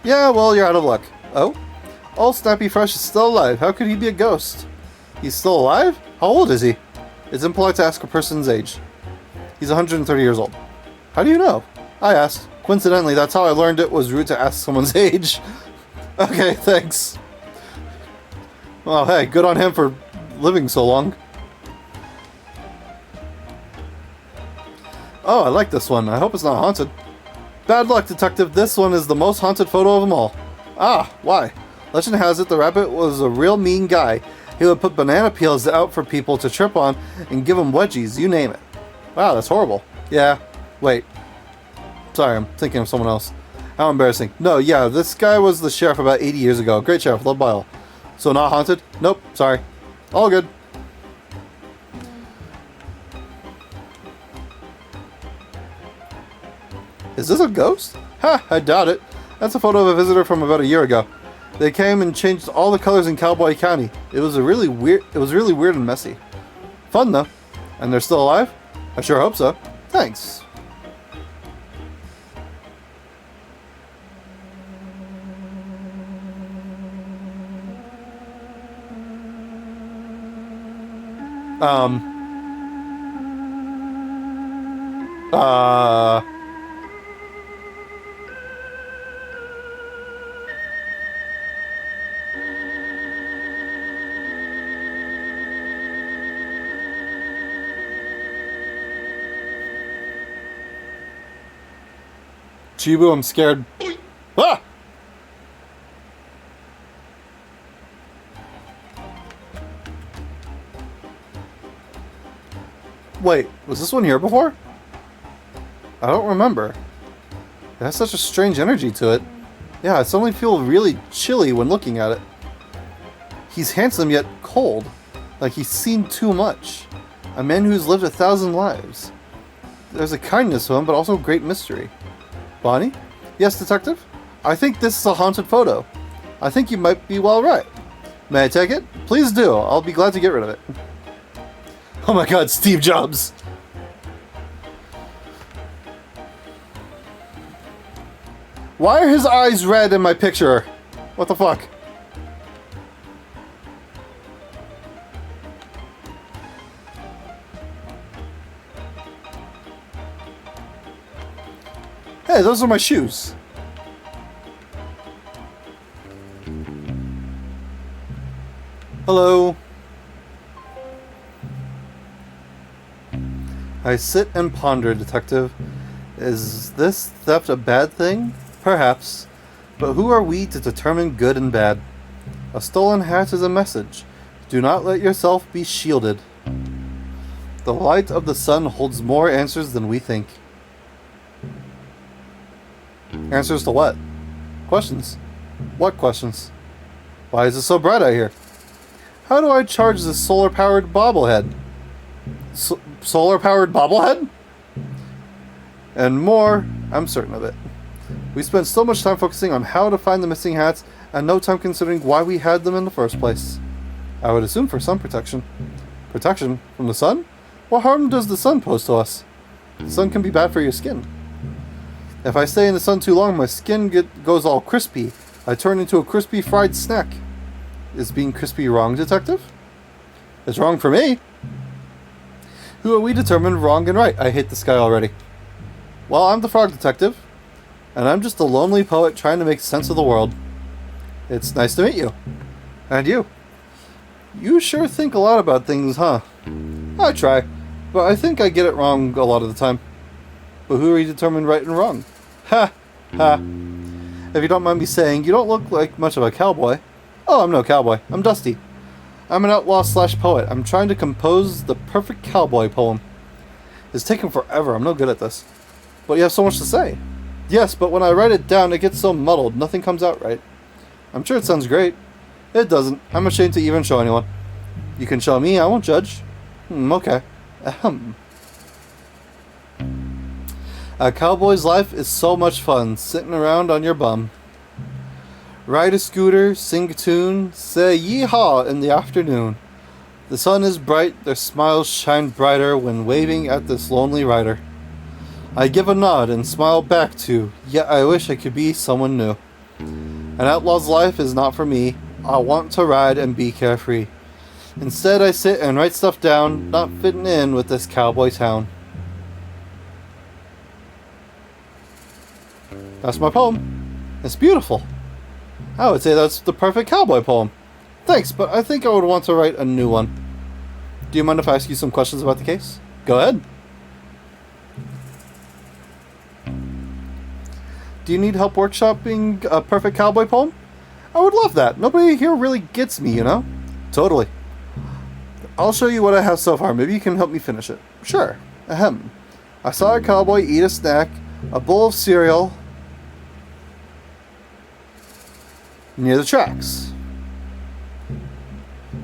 Yeah, well, you're out of luck. Oh? Old Snappy Fresh is still alive. How could he be a ghost? He's still alive? How old is he? It's impolite to ask a person's age. He's 130 years old. How do you know? I asked. Coincidentally, that's how I learned it was rude to ask someone's age. Okay, thanks. Well, hey, good on him for living so long. Oh, I like this one. I hope it's not haunted. Bad luck, detective. This one is the most haunted photo of them all. Ah, why? Legend has it the rabbit was a real mean guy. He would put banana peels out for people to trip on and give them wedgies, you name it. Wow, that's horrible. Yeah, wait. Sorry, I'm thinking of someone else. How embarrassing. No, yeah, this guy was the sheriff about 80 years ago. Great sheriff, loved by all. So not haunted? Nope, sorry. All good. Is this a ghost? Ha! I doubt it. That's a photo of a visitor from about a year ago. They came and changed all the colors in Cowboy County. It was really weird and messy. Fun though. And they're still alive? I sure hope so. Thanks. Chibu, I'm scared. Ah! Wait, was this one here before? I don't remember. It has such a strange energy to it. Yeah, I suddenly feel really chilly when looking at it. He's handsome yet cold. Like he's seen too much. A man who's lived 1,000 lives. There's a kindness to him, but also great mystery. Bonnie? Yes, detective? I think this is a haunted photo. I think you might be well right. May I take it? Please do. I'll be glad to get rid of it. Oh my god, Steve Jobs! Why are his eyes red in my picture? What the fuck? Hey, those are my shoes. Hello. I sit and ponder, detective. Is this theft a bad thing? Perhaps. But who are we to determine good and bad? A stolen hat is a message. Do not let yourself be shielded. The light of the sun holds more answers than we think. Answers to what? Questions. What questions? Why is it so bright out here? How do I charge this solar-powered bobblehead? Solar-powered bobblehead? And more, I'm certain of it. We spent so much time focusing on how to find the missing hats, and no time considering why we had them in the first place. I would assume for sun protection. Protection? From the sun? What harm does the sun pose to us? The sun can be bad for your skin. If I stay in the sun too long, my skin goes all crispy. I turn into a crispy fried snack. Is being crispy wrong, detective? It's wrong for me. Who are we determined wrong and right? I hate this guy already. Well, I'm the frog detective. And I'm just a lonely poet trying to make sense of the world. It's nice to meet you. And you. You sure think a lot about things, huh? I try. But I think I get it wrong a lot of the time. But who are you determined right and wrong? Ha! Ha! If you don't mind me saying, you don't look like much of a cowboy. Oh, I'm no cowboy. I'm Dusty. I'm an outlaw / poet. I'm trying to compose the perfect cowboy poem. It's taking forever. I'm no good at this. But you have so much to say. Yes, but when I write it down, it gets so muddled. Nothing comes out right. I'm sure it sounds great. It doesn't. I'm ashamed to even show anyone. You can show me. I won't judge. Okay. Ahem. A cowboy's life is so much fun, sitting around on your bum. Ride a scooter, sing a tune, say yee-haw in the afternoon. The sun is bright, their smiles shine brighter when waving at this lonely rider. I give a nod and smile back too, yet I wish I could be someone new. An outlaw's life is not for me, I want to ride and be carefree. Instead I sit and write stuff down, not fitting in with this cowboy town. That's my poem. It's beautiful. I would say that's the perfect cowboy poem. Thanks, but I think I would want to write a new one. Do you mind if I ask you some questions about the case? Go ahead. Do you need help workshopping a perfect cowboy poem? I would love that. Nobody here really gets me, you know? Totally. I'll show you what I have so far. Maybe you can help me finish it. Sure. Ahem. I saw a cowboy eat a snack, a bowl of cereal, near the tracks.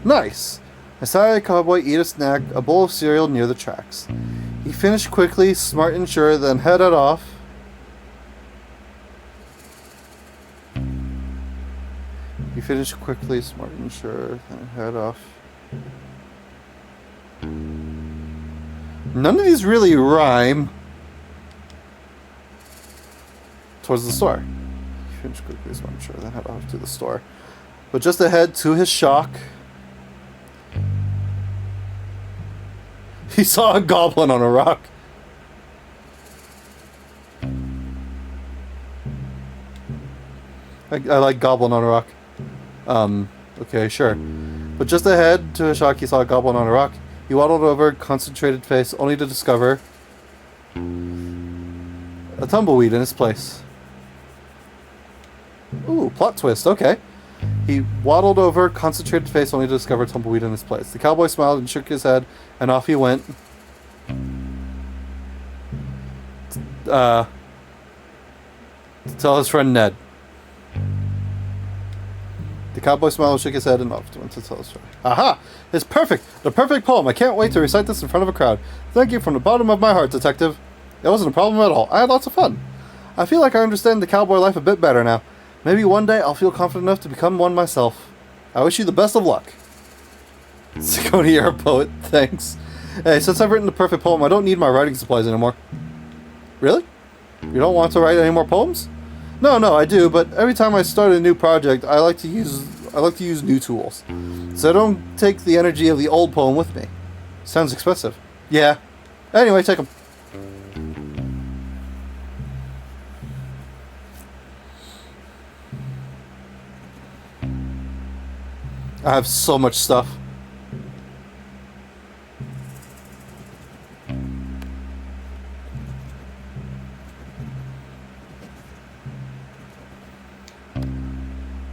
Nice. I saw a cowboy eat a snack, a bowl of cereal near the tracks. He finished quickly, smart and sure, then headed off. finish quickly, smart and sure, then head off. None of these really rhyme. Towards the store. Finish quickly, smart and sure, then head off to the store. But just ahead, to his shock, he saw a goblin on a rock. I like goblin on a rock. Okay, sure. But just ahead, to his shock, he saw a goblin on a rock. He waddled over, concentrated face, only to discover a tumbleweed in his place. Ooh, plot twist, okay. He waddled over, concentrated face, only to discover a tumbleweed in his place. The cowboy smiled and shook his head, and off he went. To tell his friend Ned. The cowboy smiled and shook his head and off went to tell his friend. Aha! It's perfect! The perfect poem! I can't wait to recite this in front of a crowd. Thank you from the bottom of my heart, detective. It wasn't a problem at all. I had lots of fun. I feel like I understand the cowboy life a bit better now. Maybe one day I'll feel confident enough to become one myself. I wish you the best of luck. Cikoni, you're a poet. Thanks. Hey, since I've written the perfect poem, I don't need my writing supplies anymore. Really? You don't want to write any more poems? No, I do, but every time I start a new project, I like to use new tools. So I don't take the energy of the old poem with me. Sounds expensive. Yeah. Anyway, take them. I have so much stuff.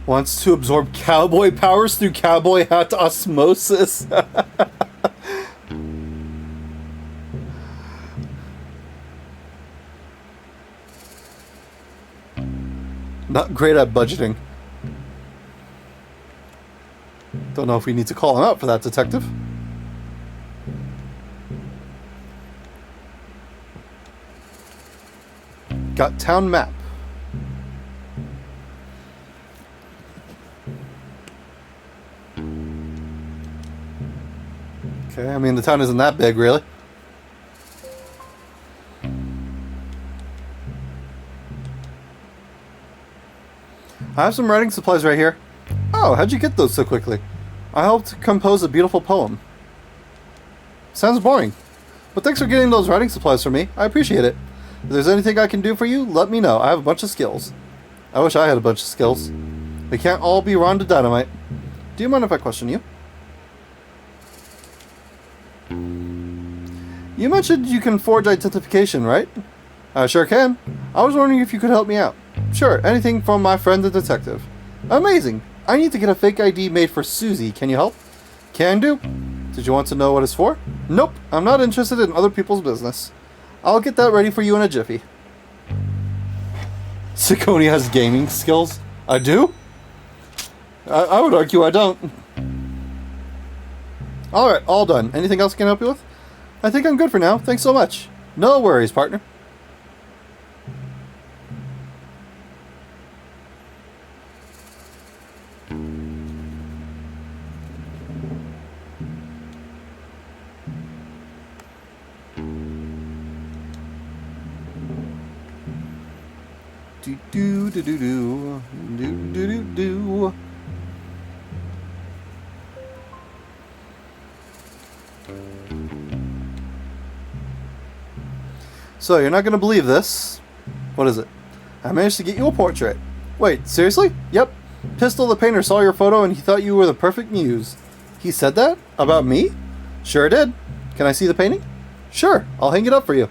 Wants to absorb cowboy powers through cowboy hat osmosis. Not great at budgeting. Don't know if we need to call him out for that, detective. Got town map. Okay, I mean the town isn't that big, really. I have some writing supplies right here. Oh, how'd you get those so quickly? I helped compose a beautiful poem. Sounds boring. But thanks for getting those writing supplies for me. I appreciate it. If there's anything I can do for you, let me know. I have a bunch of skills. I wish I had a bunch of skills. We can't all be Rhonda Dynamite. Do you mind if I question you? You mentioned you can forge identification, right? I sure can. I was wondering if you could help me out. Sure, anything from my friend the detective. Amazing. I need to get a fake ID made for Susie. Can you help? Can do. Did you want to know what it's for? Nope. I'm not interested in other people's business. I'll get that ready for you in a jiffy. Cikoni has gaming skills. I do? I would argue I don't. Alright, all done. Anything else I can help you with? I think I'm good for now. Thanks so much. No worries, partner. Do do do do do do do do do. So you're not gonna believe this. What is it? I managed to get you a portrait. Wait, seriously? Yep. Pistol the painter saw your photo and he thought you were the perfect muse. He said that? About me? Sure did. Can I see the painting? Sure, I'll hang it up for you.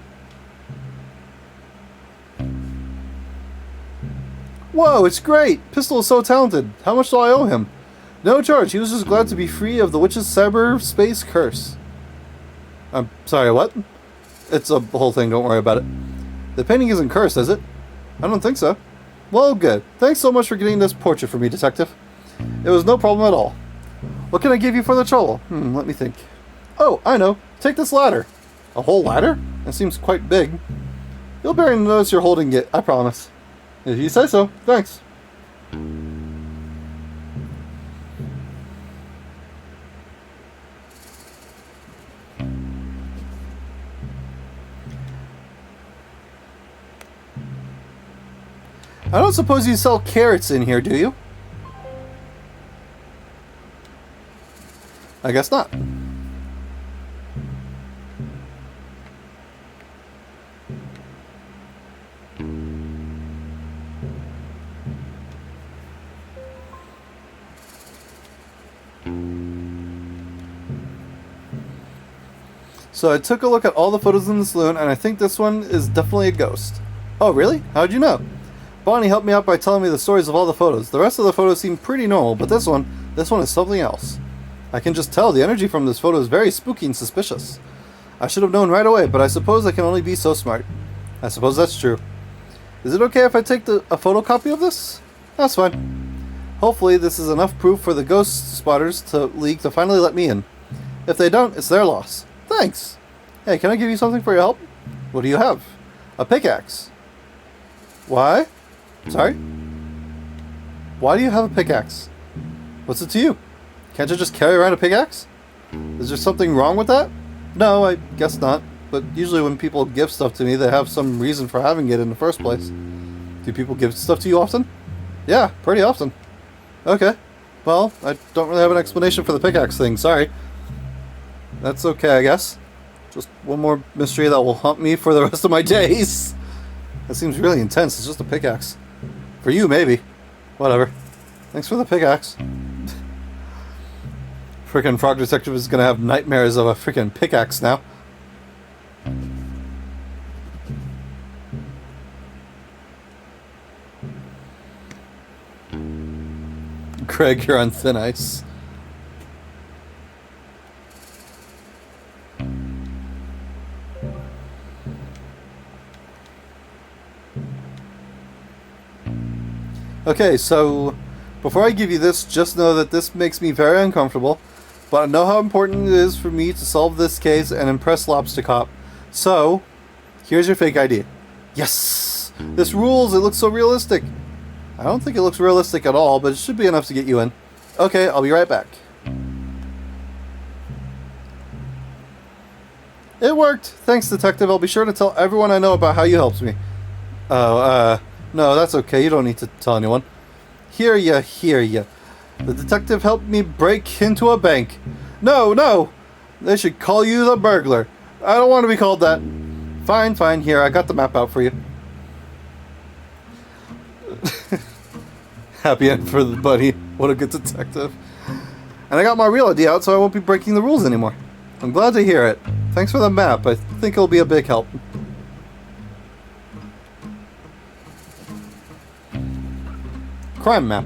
Whoa, it's great! Pistol is so talented. How much do I owe him? No charge. He was just glad to be free of the witch's cyberspace curse. I'm sorry, what? It's a whole thing, don't worry about it. The painting isn't cursed, is it? I don't think so. Well, good. Thanks so much for getting this portrait for me, detective. It was no problem at all. What can I give you for the trouble? Let me think. Oh, I know. Take this ladder. A whole ladder? That seems quite big. You'll barely notice you're holding it, I promise. If you say so, thanks. I don't suppose you sell carrots in here, do you? I guess not. So I took a look at all the photos in the saloon, and I think this one is definitely a ghost. Oh, really? How'd you know? Bonnie helped me out by telling me the stories of all the photos. The rest of the photos seem pretty normal, but this one is something else. I can just tell the energy from this photo is very spooky and suspicious. I should have known right away, but I suppose I can only be so smart. I suppose that's true. Is it okay if I take a photocopy of this? That's fine. Hopefully this is enough proof for the ghost spotters to league to finally let me in. If they don't, it's their loss. Thanks. Hey, can I give you something for your help? What do you have? A pickaxe. Why? Sorry? Why do you have a pickaxe? What's it to you? Can't you just carry around a pickaxe? Is there something wrong with that? No, I guess not. But usually when people give stuff to me, they have some reason for having it in the first place. Do people give stuff to you often? Yeah, pretty often. Okay. Well, I don't really have an explanation for the pickaxe thing, sorry. That's okay, I guess. Just one more mystery that will haunt me for the rest of my days. That seems really intense. It's just a pickaxe. For you, maybe. Whatever. Thanks for the pickaxe. Frickin' Frog Detective is gonna have nightmares of a frickin' pickaxe now. Craig, you're on thin ice. Okay, so before I give you this, just know that this makes me very uncomfortable, but I know how important it is for me to solve this case and impress Lobster Cop. So, here's your fake ID. Yes! This rules! It looks so realistic! I don't think it looks realistic at all, but it should be enough to get you in. Okay, I'll be right back. It worked! Thanks, Detective. I'll be sure to tell everyone I know about how you helped me. Oh, no, that's okay. You don't need to tell anyone. Hear ya, hear ya. The detective helped me break into a bank. No, no! They should call you the burglar. I don't want to be called that. Fine, fine. Here, I got the map out for you. Happy end for the buddy. What a good detective. And I got my real ID out, so I won't be breaking the rules anymore. I'm glad to hear it. Thanks for the map. I think it'll be a big help. Crime map.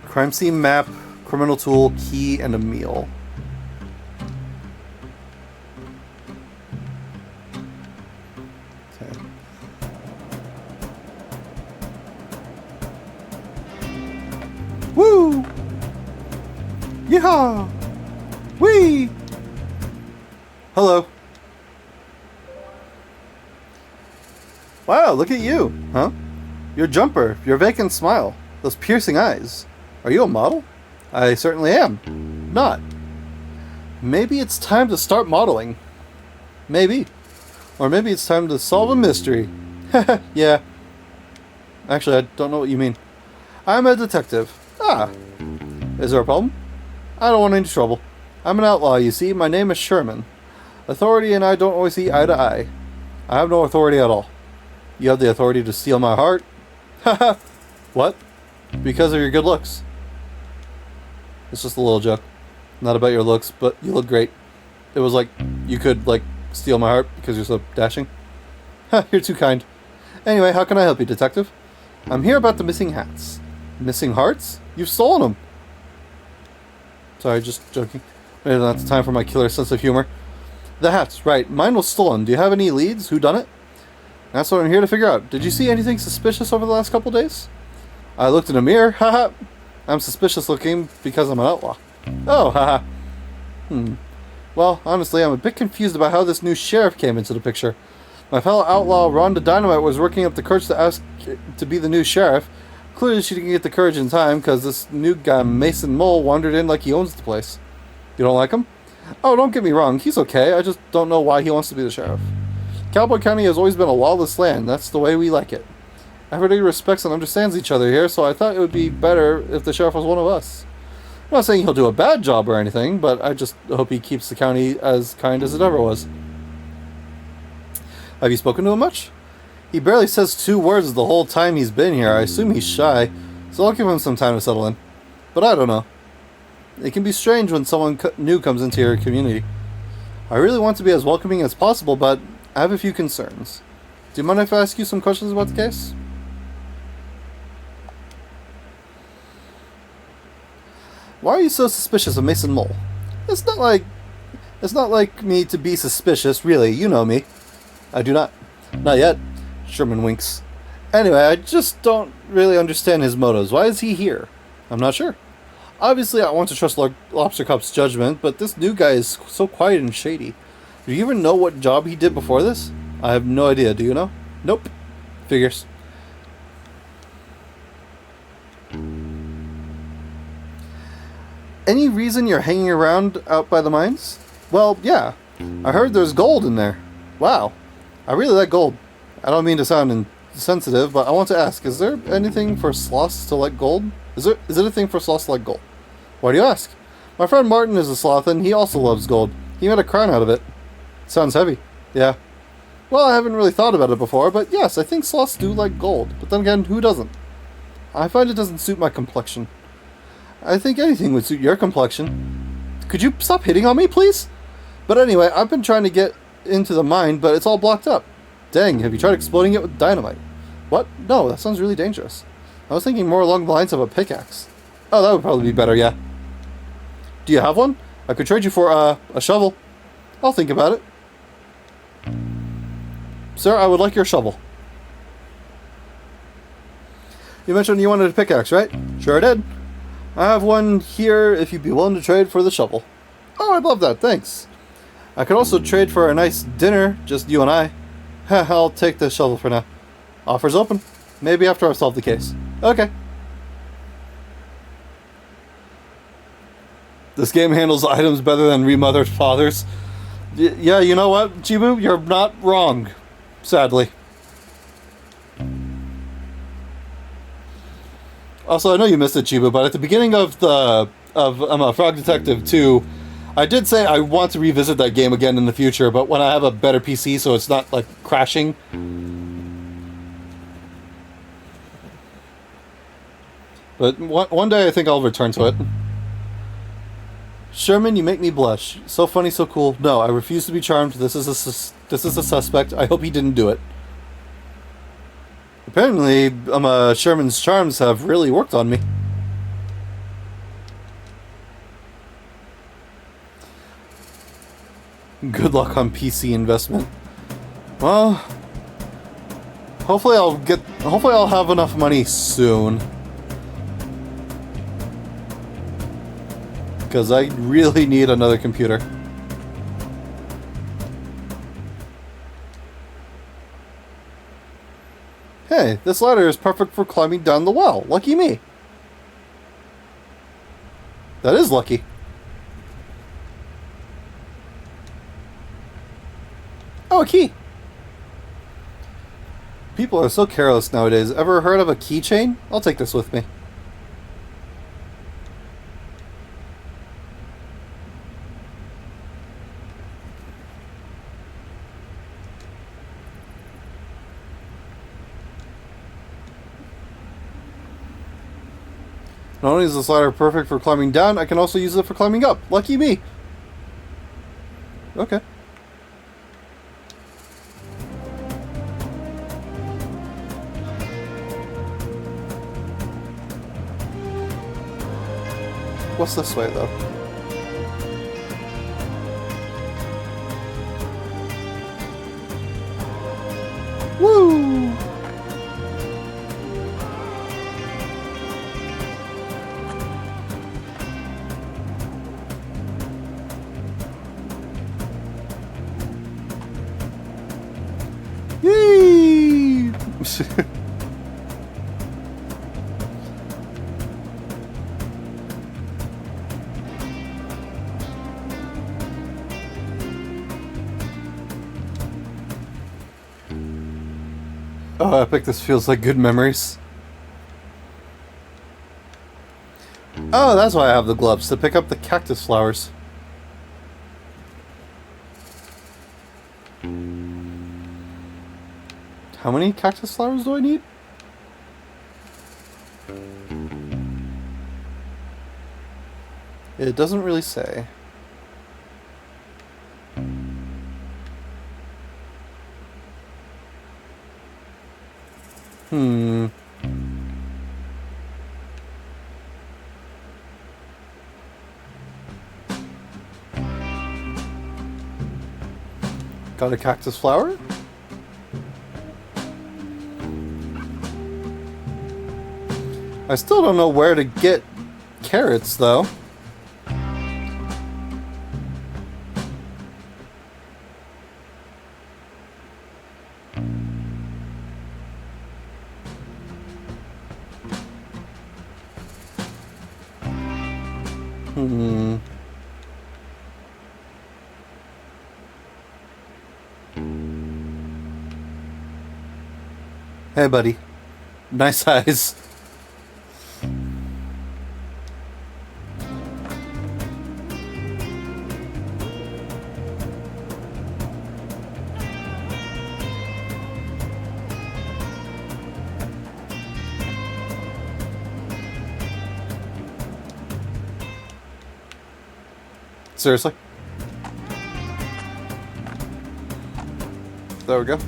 Crime scene map, criminal tool, key, and a meal. Okay. Woo! Yeehaw! Whee! Hello. Wow, look at you, huh? Your jumper, your vacant smile, those piercing eyes. Are you a model? I certainly am. Not. Maybe it's time to start modeling. Maybe. Or maybe it's time to solve a mystery. Yeah. Actually, I don't know what you mean. I'm a detective. Ah. Is there a problem? I don't want any trouble. I'm an outlaw, you see. My name is Sherman. Authority and I don't always see eye to eye. I have no authority at all. You have the authority to steal my heart? Haha. What? Because of your good looks. It's just a little joke. Not about your looks, but you look great. It was like, you could, like, steal my heart because you're so dashing. Ha, you're too kind. Anyway, how can I help you, detective? I'm here about the missing hats. Missing hearts? You've stolen them. Sorry, just joking. Maybe that's time for my killer sense of humor. The hats, right. Mine was stolen. Do you have any leads? Who done it? That's what I'm here to figure out. Did you see anything suspicious over the last couple days? I looked in a mirror. Haha. I'm suspicious looking because I'm an outlaw. Oh, haha. Well, honestly, I'm a bit confused about how this new sheriff came into the picture. My fellow outlaw, Rhonda Dynamite, was working up the courage to ask to be the new sheriff. Clearly she didn't get the courage in time because this new guy, Mason Mole, wandered in like he owns the place. You don't like him? Oh, don't get me wrong, he's okay. I just don't know why he wants to be the sheriff. Cowboy County has always been a lawless land. That's the way we like it. Everybody respects and understands each other here, so I thought it would be better if the sheriff was one of us. I'm not saying he'll do a bad job or anything, but I just hope he keeps the county as kind as it ever was. Have you spoken to him much? He barely says 2 words the whole time he's been here. I assume he's shy, so I'll give him some time to settle in. But I don't know. It can be strange when someone new comes into your community. I really want to be as welcoming as possible, but I have a few concerns. Do you mind if I ask you some questions about the case? Why are you so suspicious of Mason Mole? It's not like me to be suspicious, really. You know me. I do not. Not yet. Sherman winks. Anyway, I just don't really understand his motives. Why is he here? I'm not sure. Obviously, I want to trust Lobster Cop's judgment, but this new guy is so quiet and shady. Do you even know what job he did before this? I have no idea. Do you know? Nope. Figures. Any reason you're hanging around out by the mines? Well, yeah. I heard there's gold in there. Wow. I really like gold. I don't mean to sound insensitive, but I want to ask, is there anything for sloths to like gold? Is it a thing for sloths to like gold? Why do you ask? My friend Martin is a sloth, and he also loves gold. He made a crown out of it. Sounds heavy. Yeah. Well, I haven't really thought about it before, but yes, I think sloths do like gold. But then again, who doesn't? I find it doesn't suit my complexion. I think anything would suit your complexion. Could you stop hitting on me, please? But anyway, I've been trying to get into the mine, but it's all blocked up. Dang, have you tried exploding it with dynamite? What? No, that sounds really dangerous. I was thinking more along the lines of a pickaxe. Oh, that would probably be better, yeah. Do you have one? I could trade you for a shovel. I'll think about it. Sir, I would like your shovel. You mentioned you wanted a pickaxe, right? Sure I did. I have one here if you'd be willing to trade for the shovel. Oh, I'd love that, thanks. I could also trade for a nice dinner, just you and I. I'll take the shovel for now. Offer's open. Maybe after I've solved the case. Okay. This game handles items better than remothered fathers. Yeah, you know what, Chibu? You're not wrong. Sadly. Also, I know you missed it, Chibu, but at the beginning of Frog Detective 2, I did say I want to revisit that game again in the future, but when I have a better PC so it's not, like, crashing. But one day I think I'll return to it. Sherman, you make me blush. So funny, so cool. No, I refuse to be charmed. This is a suspect. I hope he didn't do it. Apparently, Sherman's charms have really worked on me. Good luck on PC investment. Well, hopefully I'll have enough money soon. Because I really need another computer. Hey, this ladder is perfect for climbing down the well. Lucky me. That is lucky. Oh, a key. People are so careless nowadays. Ever heard of a keychain? I'll take this with me. Not only is this ladder perfect for climbing down, I can also use it for climbing up. Lucky me. Okay. What's this way, though? Woo! Yay! Oh, epic, this feels like good memories. Oh, that's why I have the gloves, to pick up the cactus flowers. How many cactus flowers do I need? It doesn't really say. Got a cactus flower? I still don't know where to get carrots, though. Hey, buddy. Nice eyes. Seriously? There we go.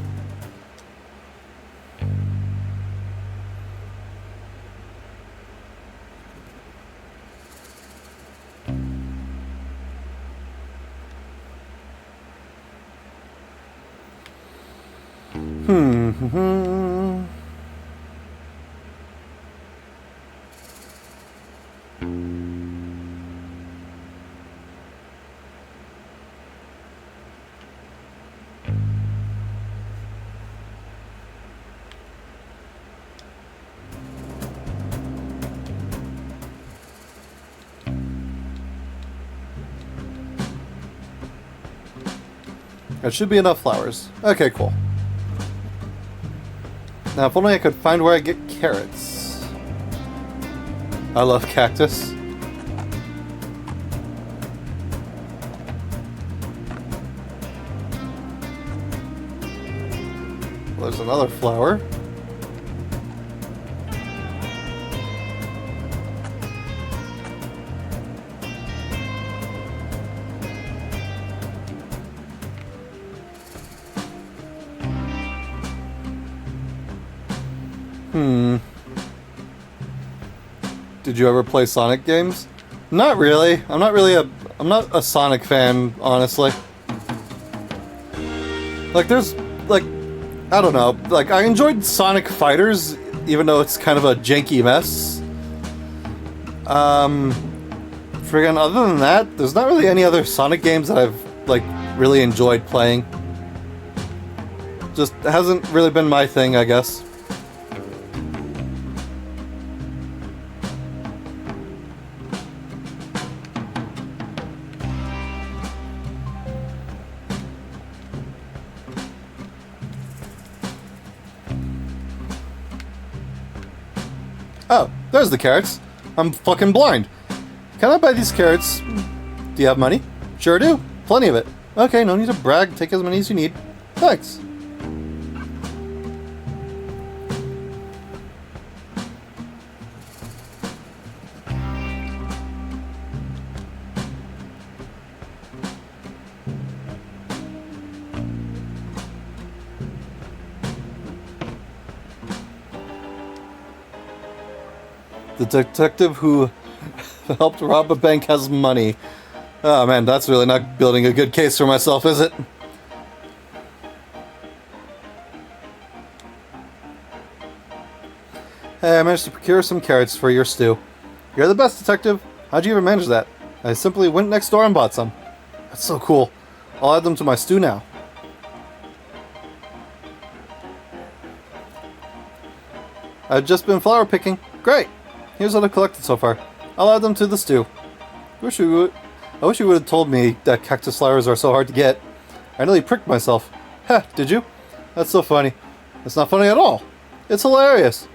That should be enough flowers. Okay, cool. Now, if only I could find where I get carrots. I love cactus. There's another flower. Did you ever play Sonic games? Not really. I'm not a Sonic fan, honestly. Like, there's, like, I don't know. Like, I enjoyed Sonic Fighters, even though it's kind of a janky mess. Friggin' other than that, there's not really any other Sonic games that I've, like, really enjoyed playing. Just hasn't really been my thing, I guess. Oh, there's the carrots. I'm fucking blind. Can I buy these carrots? Do you have money? Sure do. Plenty of it. Okay, no need to brag. Take as many as you need. Thanks. The detective who helped rob a bank has money. Oh man, that's really not building a good case for myself, is it? Hey, I managed to procure some carrots for your stew. You're the best, detective. How'd you even manage that? I simply went next door and bought some. That's so cool. I'll add them to my stew now. I've just been flower picking. Great! Here's what I've collected so far. I'll add them to the stew. I wish you would have told me that cactus flowers are so hard to get. I nearly pricked myself. Heh, did you? That's so funny. It's not funny at all. It's hilarious.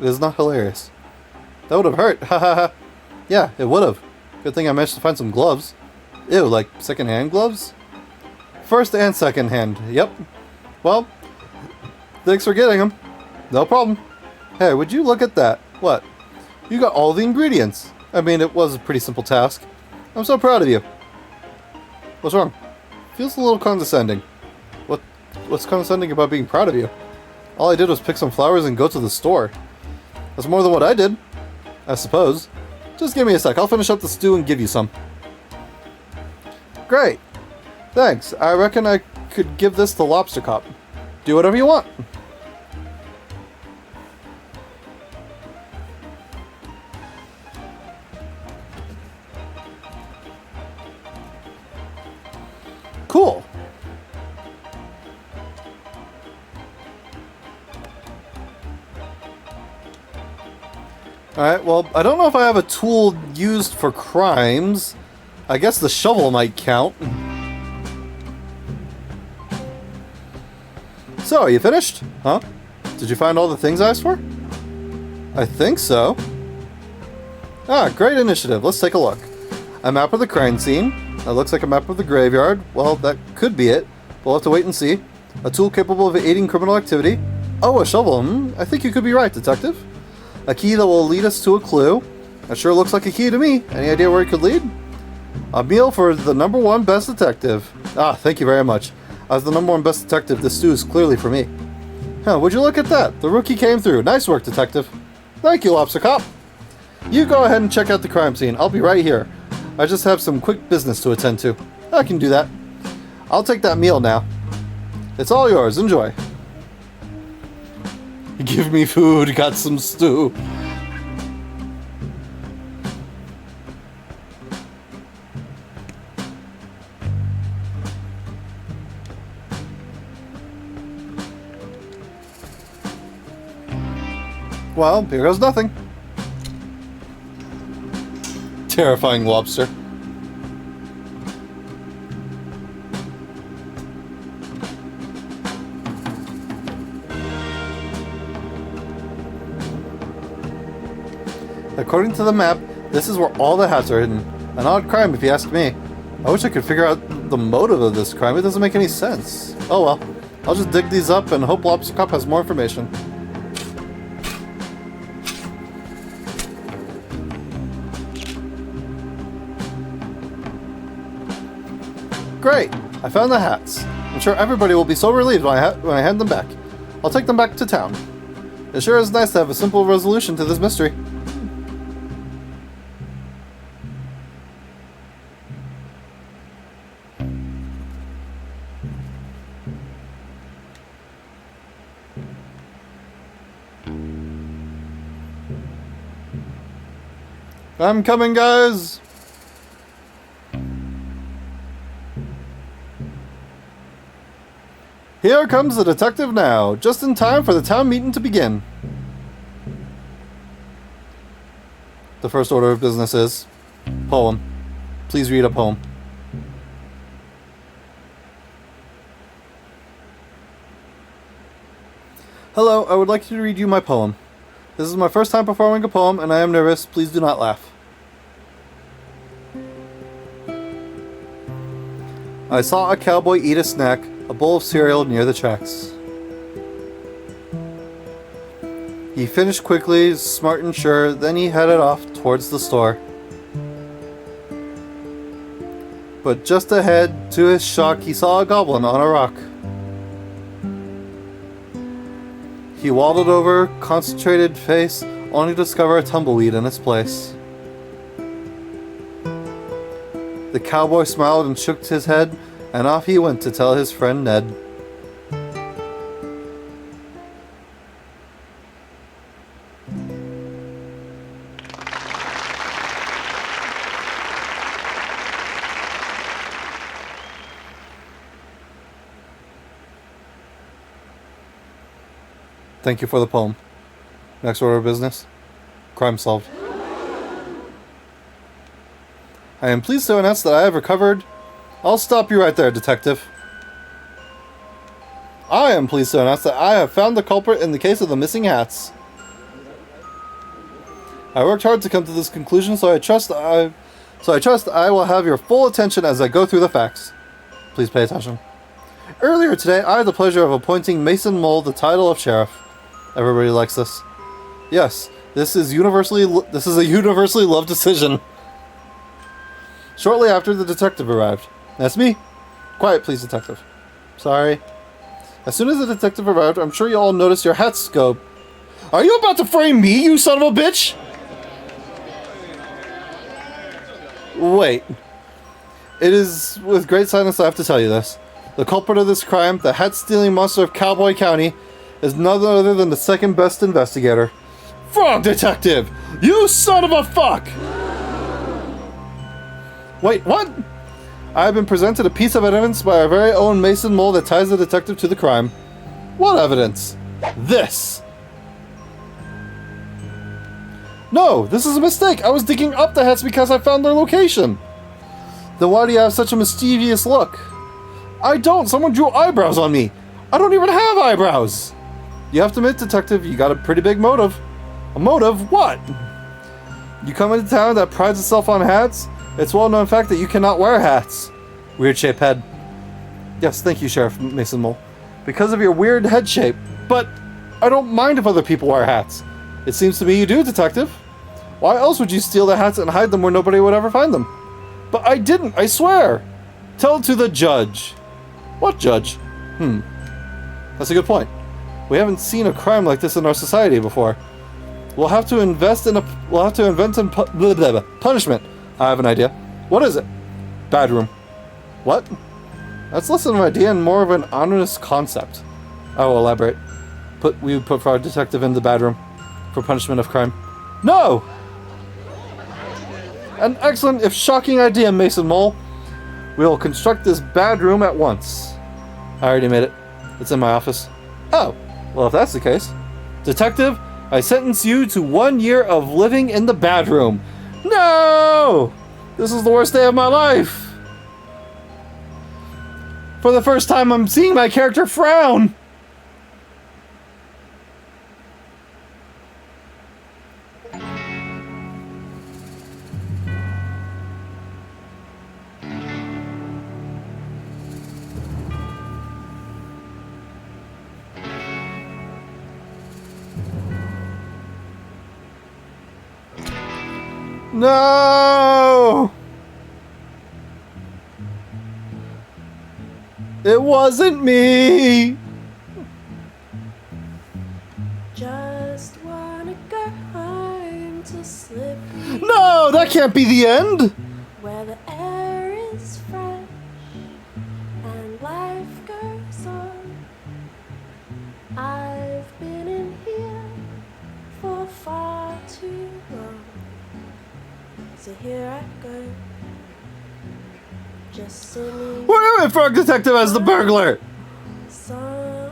It is not hilarious. That would have hurt. Ha ha ha. Yeah, it would have. Good thing I managed to find some gloves. Ew, like second-hand gloves? First and second-hand. Yep. Well, thanks for getting them. No problem. Hey, would you look at that? What? You got all the ingredients. I mean, it was a pretty simple task. I'm so proud of you. What's wrong? Feels a little condescending. What's condescending about being proud of you? All I did was pick some flowers and go to the store. That's more than what I did, I suppose. Just give me a sec. I'll finish up the stew and give you some. Great. Thanks. I reckon I could give this to Lobster Cop. Do whatever you want. Cool. Alright, well, I don't know if I have a tool used for crimes. I guess the shovel might count. So, are you finished? Huh? Did you find all the things I asked for? I think so. Ah, great initiative. Let's take a look. A map of the crime scene. That looks like a map of the graveyard. Well, that could be it. We'll have to wait and see. A tool capable of aiding criminal activity. Oh, a shovel. I think you could be right, Detective. A key that will lead us to a clue. That sure looks like a key to me. Any idea where it could lead? A meal for the #1 best detective. Ah, thank you very much. As the #1 best detective, this stew is clearly for me. Huh, would you look at that? The rookie came through. Nice work, Detective. Thank you, Lobster Cop. You go ahead and check out the crime scene. I'll be right here. I just have some quick business to attend to. I can do that. I'll take that meal now. It's all yours. Enjoy. Give me food. Got some stew. Well, here goes nothing. Terrifying lobster. According to the map, this is where all the hats are hidden. An odd crime, if you ask me. I wish I could figure out the motive of this crime. It doesn't make any sense. Oh well. I'll just dig these up and hope Lobster Cop has more information. Great! I found the hats. I'm sure everybody will be so relieved when I hand them back. I'll take them back to town. It sure is nice to have a simple resolution to this mystery. I'm coming, guys! Here comes the detective now, just in time for the town meeting to begin. The first order of business is poem. Please read a poem. Hello, I would like to read you my poem. This is my first time performing a poem, and I am nervous. Please do not laugh. I saw a cowboy eat a snack, a bowl of cereal near the tracks. He finished quickly, smart and sure, then he headed off towards the store. But just ahead, to his shock, he saw a goblin on a rock. He waddled over, concentrated face, only to discover a tumbleweed in its place. The cowboy smiled and shook his head, and off he went to tell his friend Ned. Thank you for the poem. Next order of business. Crime solved. I am pleased to announce that I have recovered... I'll stop you right there, Detective. I am pleased to announce that I have found the culprit in the case of the missing hats. I worked hard to come to this conclusion, so I trust I will have your full attention as I go through the facts. Please pay attention. Earlier today, I had the pleasure of appointing Mason Mole the title of sheriff. Everybody likes this. Yes, this is a universally loved decision. Shortly after, the detective arrived. That's me. Quiet, please, detective. Sorry. As soon as the detective arrived, I'm sure you all noticed your hat scope. Are you about to frame me, you son of a bitch? Wait. It is with great sadness I have to tell you this. The culprit of this crime, the hat-stealing monster of Cowboy County, is none other than the second best investigator. Frog Detective! You son of a fuck! Wait, what? I have been presented a piece of evidence by our very own Mason Mole that ties the detective to the crime. What evidence? This! No, this is a mistake. I was digging up the hats because I found their location. Then why do you have such a mischievous look? I don't. Someone drew eyebrows on me. I don't even have eyebrows. You have to admit, detective, you got a pretty big motive. A motive? What? You come into town that prides itself on hats? It's well-known fact that you cannot wear hats. Weird shaped head. Yes, thank you, Sheriff Mason Mole. Because of your weird head shape. But I don't mind if other people wear hats. It seems to me you do, detective. Why else would you steal the hats and hide them where nobody would ever find them? But I didn't, I swear. Tell it to the judge. What judge? That's a good point. We haven't seen a crime like this in our society before. We'll have to invent punishment. I have an idea. What is it? Bad room. What? That's less of an idea and more of an ominous concept. I will elaborate. We would put our detective in the bad room for punishment of crime. No! An excellent, if shocking idea, Mason Mole. We will construct this bad room at once. I already made it. It's in my office. Oh, well, if that's the case. Detective, I sentence you to 1 year of living in the bad room. No! This is the worst day of my life. For the first time, I'm seeing my character frown. No! It wasn't me! Just wanna go home to sleep. No, that can't be the end! Where the air is fresh and life goes on. I've been in here for far too long. So here I go, just singing. Why am I Frog Detective as the burglar? Song.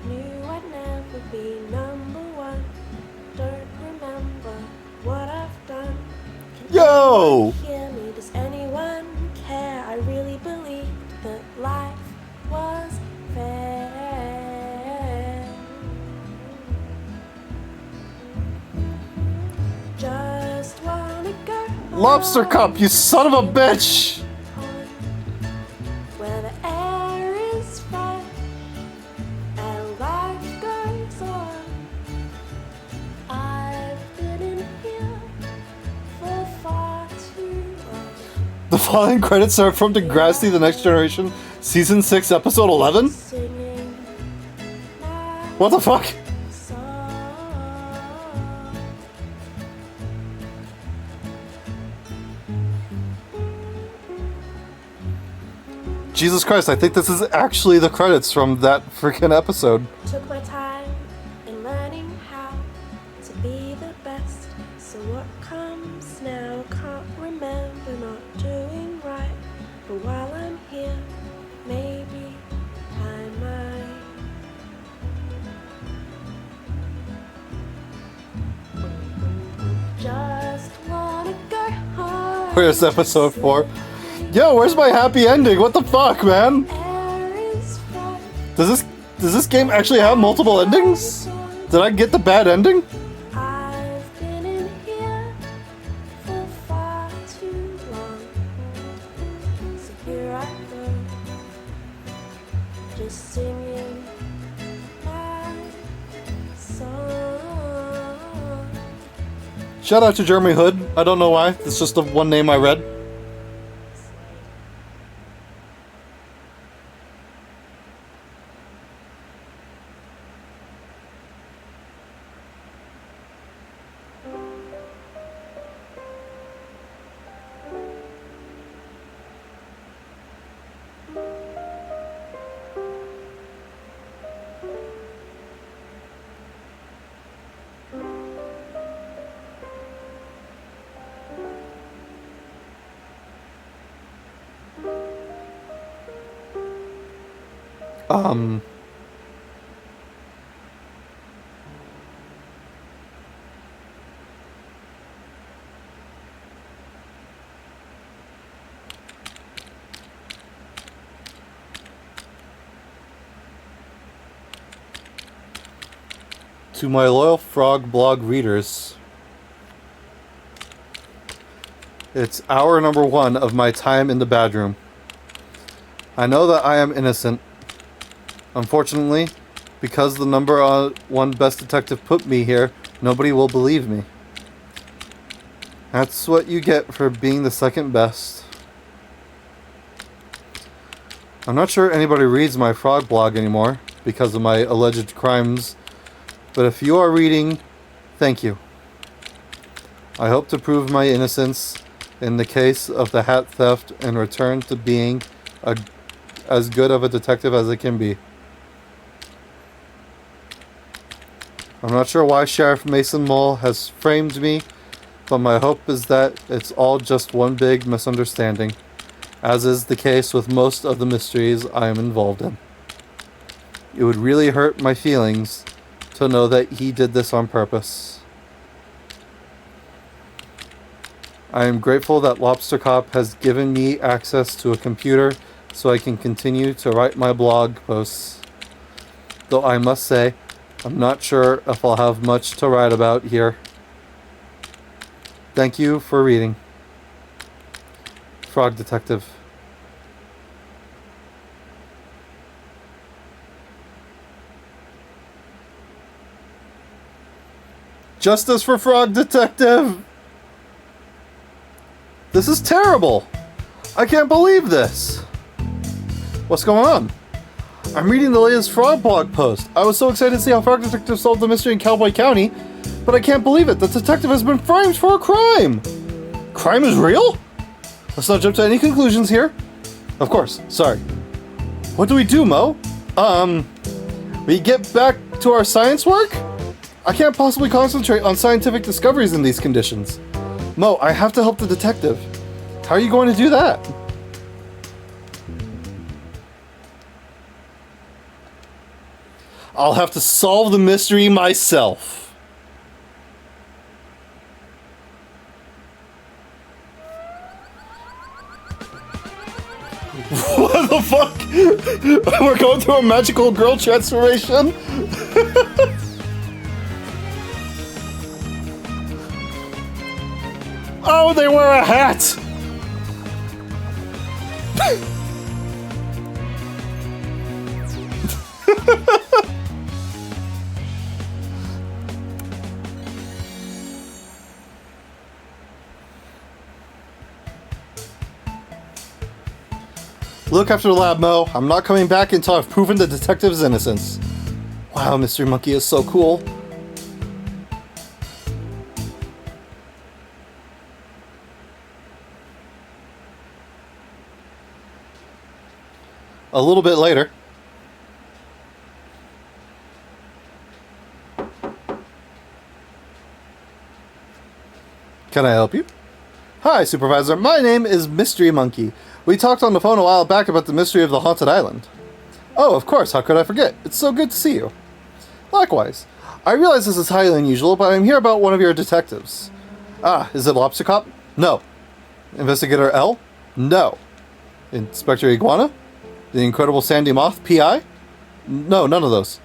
Knew I'd never be number one. Don't remember what I've done. Yo! Hear me, does anyone care? I really believed that life was fair. Just wanna go Lobster home Cup, you son of a bitch! where the air is fresh and life goes on. I've been in here for far too long. The following credits are from Degrassi The Next Generation, Season 6, Episode 11? Singing my What the fuck? song. Jesus Christ, I think this is actually the credits from that freaking episode. Took my time in learning how to be the best. So what comes now? Can't remember not doing right. But while I'm here, maybe I might. Where's episode 4? Yo, where's my happy ending? What the fuck, man? Does this game actually have multiple endings? Did I get the bad ending? I've been in here for far too long. So here I go, just singing my song. Shout out to Jeremy Hood. I don't know why. It's just the one name I read. To my loyal Frog blog readers, it's hour number 1 of my time in the bedroom. I know that I am innocent. Unfortunately, because the number 1 best detective put me here, nobody will believe me. That's what you get for being the second best. I'm not sure anybody reads my Frog blog anymore because of my alleged crimes. But if you are reading, thank you. I hope to prove my innocence in the case of the hat theft and return to being as good of a detective as I can be. I'm not sure why Sheriff Mason Mole has framed me, but my hope is that it's all just one big misunderstanding, as is the case with most of the mysteries I am involved in. It would really hurt my feelings to know that he did this on purpose. I am grateful that Lobster Cop has given me access to a computer so I can continue to write my blog posts. Though I must say, I'm not sure if I'll have much to write about here. Thank you for reading. Frog Detective. Justice for Frog Detective! This is terrible! I can't believe this! What's going on? I'm reading the latest Frog blog post. I was so excited to see how Frog Detective solved the mystery in Cowboy County, but I can't believe it. The detective has been framed for a crime! Crime is real? Let's not jump to any conclusions here. Of course, sorry. What do we do, Mo? We get back to our science work? I can't possibly concentrate on scientific discoveries in these conditions. Mo, I have to help the detective. How are you going to do that? I'll have to solve the mystery myself. What the fuck? We're going through a magical girl transformation? Oh, they wear a hat! Look after the lab, Mo. I'm not coming back until I've proven the detective's innocence. Wow, Mystery Monkey is so cool. A little bit later. Can I help you? Hi, Supervisor. My name is Mystery Monkey. We talked on the phone a while back about the mystery of the haunted island. Oh, of course. How could I forget? It's so good to see you. Likewise. I realize this is highly unusual, but I'm here about one of your detectives. Ah, is it Lobster Cop? No. Investigator L? No. Inspector Iguana? The Incredible Sandy Moth? PI? No, none of those.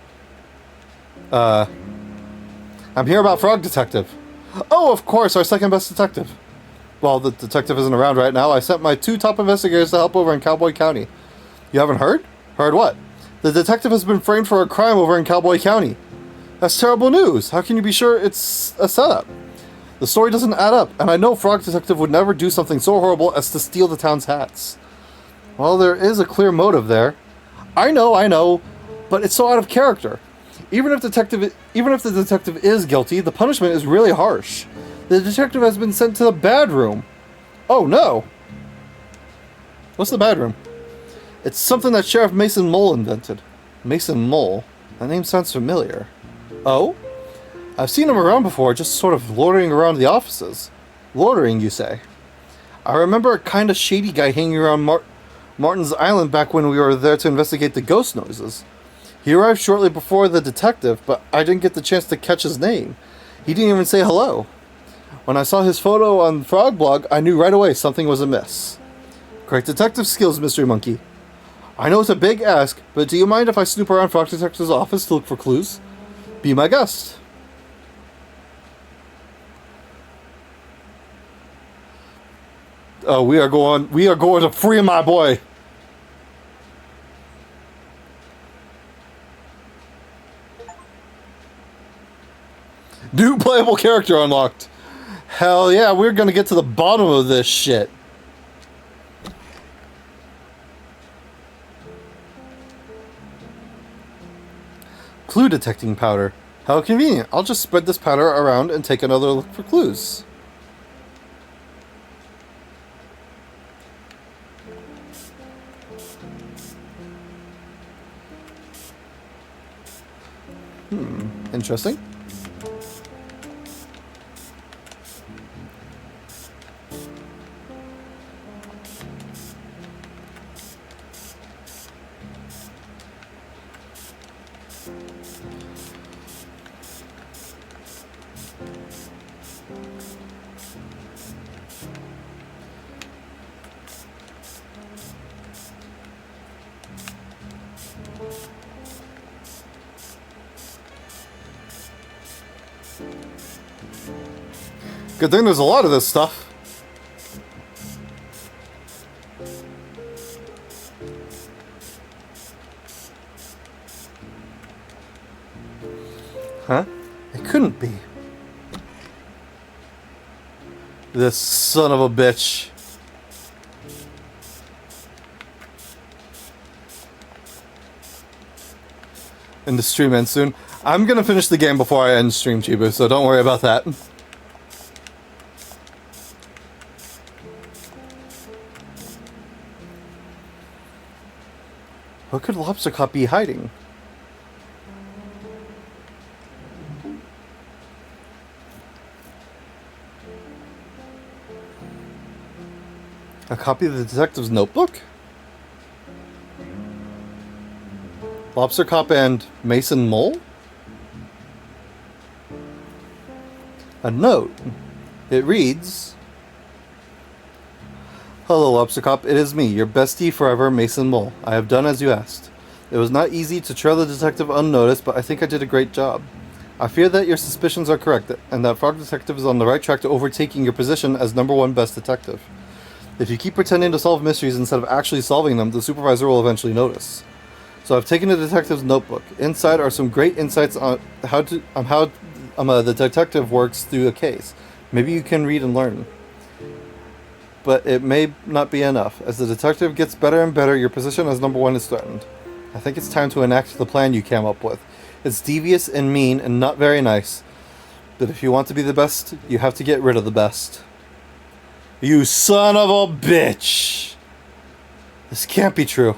I'm here about Frog Detective. Oh, of course, our second best detective. Well, the detective isn't around right now. I sent my 2 top investigators to help over in Cowboy County. You haven't heard? Heard what? The detective has been framed for a crime over in Cowboy County. That's terrible news. How can you be sure it's a setup? The story doesn't add up, and I know Frog Detective would never do something so horrible as to steal the town's hats. Well, there is a clear motive there. I know, but it's so out of character. Even if the detective is guilty, the punishment is really harsh. The detective has been sent to the bad room. Oh no. What's the bad room? It's something that Sheriff Mason Mole invented. Mason Mole? That name sounds familiar. Oh? I've seen him around before, just sort of loitering around the offices. Loitering, you say? I remember a kind of shady guy hanging around Martin's Island back when we were there to investigate the ghost noises. He arrived shortly before the detective, but I didn't get the chance to catch his name. He didn't even say hello. When I saw his photo on Frog Blog, I knew right away something was amiss. Great detective skills, Mystery Monkey. I know it's a big ask, but do you mind if I snoop around Frog Detective's office to look for clues? Be my guest. Oh, we are going to free my boy. New playable character unlocked. Hell yeah, we're gonna get to the bottom of this shit. Clue detecting powder. How convenient. I'll just spread this powder around and take another look for clues. Interesting. Good thing there's a lot of this stuff. Huh? It couldn't be. This son of a bitch. And the stream ends soon. I'm gonna finish the game before I end stream, Chibu, so don't worry about that. What could Lobster Cop be hiding? A copy of the detective's notebook? Lobster Cop and Mason Mole? A note. It reads, "Hello, Lobster Cop. It is me, your bestie forever, Mason Mole. I have done as you asked. It was not easy to trail the detective unnoticed, but I think I did a great job. I fear that your suspicions are correct, and that Frog Detective is on the right track to overtaking your position as #1 best detective. If you keep pretending to solve mysteries instead of actually solving them, the supervisor will eventually notice. So I've taken the detective's notebook. Inside are some great insights on how the detective works through a case. Maybe you can read and learn. But it may not be enough. As the detective gets better and better, your position as #1 is threatened. I think it's time to enact the plan you came up with. It's devious and mean and not very nice. But if you want to be the best, you have to get rid of the best." You son of a bitch! This can't be true.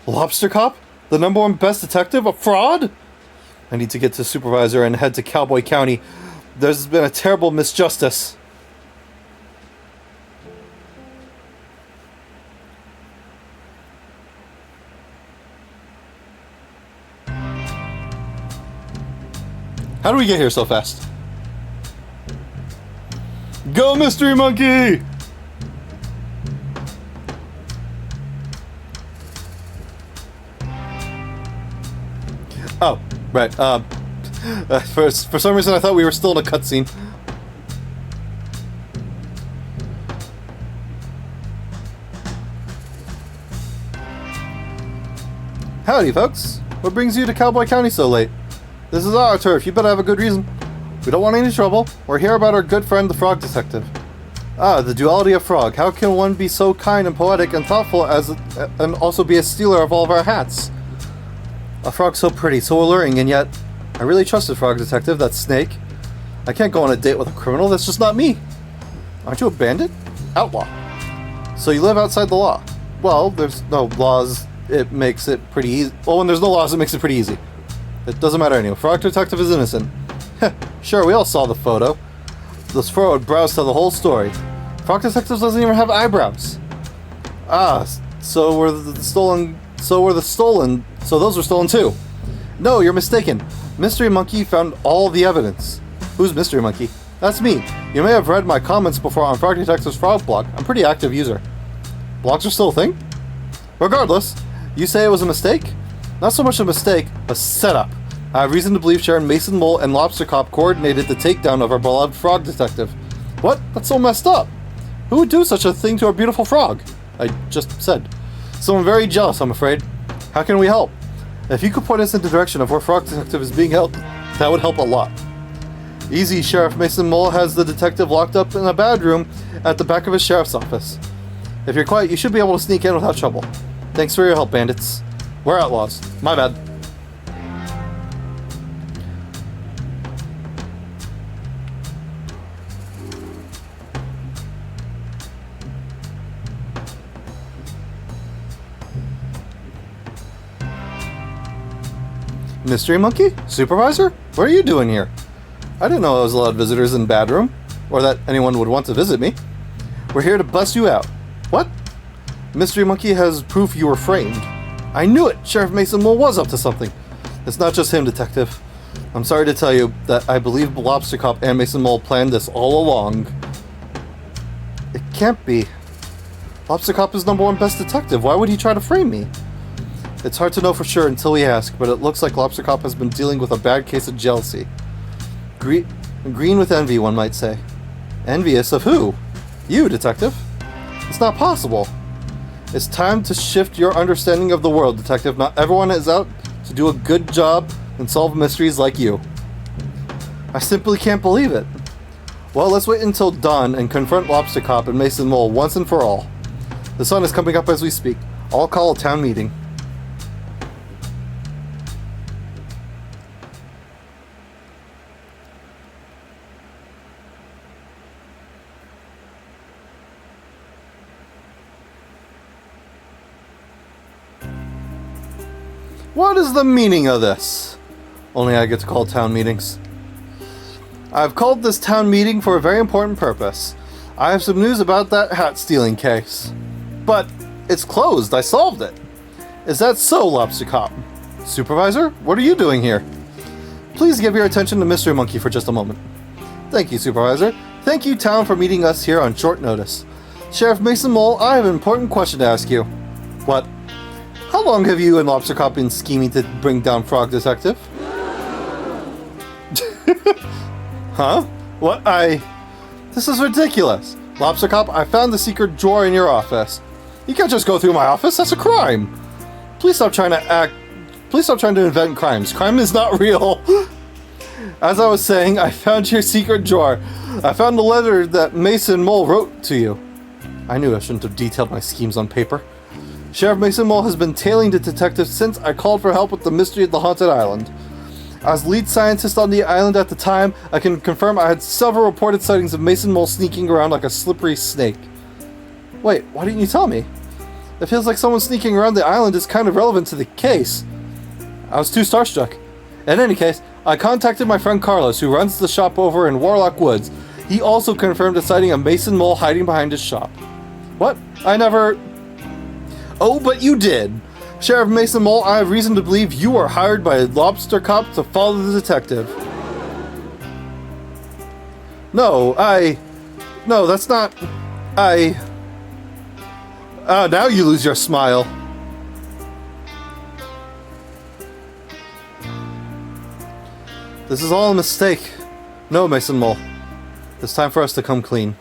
Lobster Cop? The #1 best detective? A fraud? I need to get to supervisor and head to Cowboy County. There's been a terrible misjustice. How do we get here so fast? Go, Mystery Monkey! Right, for some reason I thought we were still in a cutscene. Howdy, folks. What brings you to Cowboy County so late? This is our turf. You better have a good reason. We don't want any trouble. We're here about our good friend, the Frog Detective. Ah, the duality of frog. How can one be so kind and poetic and thoughtful and also be a stealer of all of our hats? A frog so pretty, so alluring, and yet I really trusted Frog Detective, that snake. I can't go on a date with a criminal. That's just not me. Aren't you a bandit? Outlaw. So you live outside the law. Well, there's no laws. It makes it pretty easy. Well, when there's no laws, it makes it pretty easy. It doesn't matter anyway. Frog Detective is innocent. Sure, we all saw the photo. This furrowed would browse to the whole story. Frog Detective doesn't even have eyebrows. Ah, so those were stolen too. No, you're mistaken. Mystery Monkey found all the evidence. Who's Mystery Monkey? That's me. You may have read my comments before on Frog Detective's Frog blog. I'm a pretty active user. Blogs are still a thing? Regardless, you say it was a mistake? Not so much a mistake, a setup. I have reason to believe Sharon Mason Mole and Lobster Cop coordinated the takedown of our beloved Frog Detective. What? That's so messed up. Who would do such a thing to our beautiful frog? I just said. Someone very jealous, I'm afraid. How can we help? If you could point us in the direction of where Frog Detective is being held, that would help a lot. Easy, Sheriff Mason Mole has the detective locked up in a bedroom at the back of his sheriff's office. If you're quiet, you should be able to sneak in without trouble. Thanks for your help, bandits. We're outlaws. My bad. Mystery Monkey? Supervisor? What are you doing here? I didn't know I was allowed visitors in Bad Room, or that anyone would want to visit me. We're here to bust you out. What? Mystery Monkey has proof you were framed. I knew it! Sheriff Mason Mole was up to something. It's not just him, Detective. I'm sorry to tell you that I believe Lobster Cop and Mason Mole planned this all along. It can't be. Lobster Cop is #1 best detective. Why would he try to frame me? It's hard to know for sure until we ask, but it looks like Lobster Cop has been dealing with a bad case of jealousy. Green with envy, one might say. Envious of who? You, Detective. It's not possible. It's time to shift your understanding of the world, Detective. Not everyone is out to do a good job and solve mysteries like you. I simply can't believe it. Well, let's wait until dawn and confront Lobster Cop and Mason Mole once and for all. The sun is coming up as we speak. I'll call a town meeting. What is the meaning of this? Only I get to call town meetings. I've called this town meeting for a very important purpose. I have some news about that hat stealing case. But it's closed. I solved it. Is that so, Lobster Cop? Supervisor, what are you doing here? Please give your attention to Mystery Monkey for just a moment. Thank you, Supervisor. Thank you, town, for meeting us here on short notice. Sheriff Mason Mole, I have an important question to ask you. What? How long have you and Lobster Cop been scheming to bring down Frog Detective? Huh? What? This is ridiculous. Lobster Cop, I found the secret drawer in your office. You can't just go through my office. That's a crime. Please stop trying to invent crimes. Crime is not real. As I was saying, I found your secret drawer. I found the letter that Mason Mole wrote to you. I knew I shouldn't have detailed my schemes on paper. Sheriff Mason Mole has been tailing the detective since I called for help with the mystery of the haunted island. As lead scientist on the island at the time, I can confirm I had several reported sightings of Mason Mole sneaking around like a slippery snake. Wait, why didn't you tell me? It feels like someone sneaking around the island is kind of relevant to the case. I was too starstruck. In any case, I contacted my friend Carlos, who runs the shop over in Warlock Woods. He also confirmed a sighting of Mason Mole hiding behind his shop. What? I never... Oh, but you did! Sheriff Mason Mole, I have reason to believe you were hired by a Lobster Cop to follow the detective. No, that's not... now you lose your smile. This is all a mistake. No, Mason Mole. It's time for us to come clean.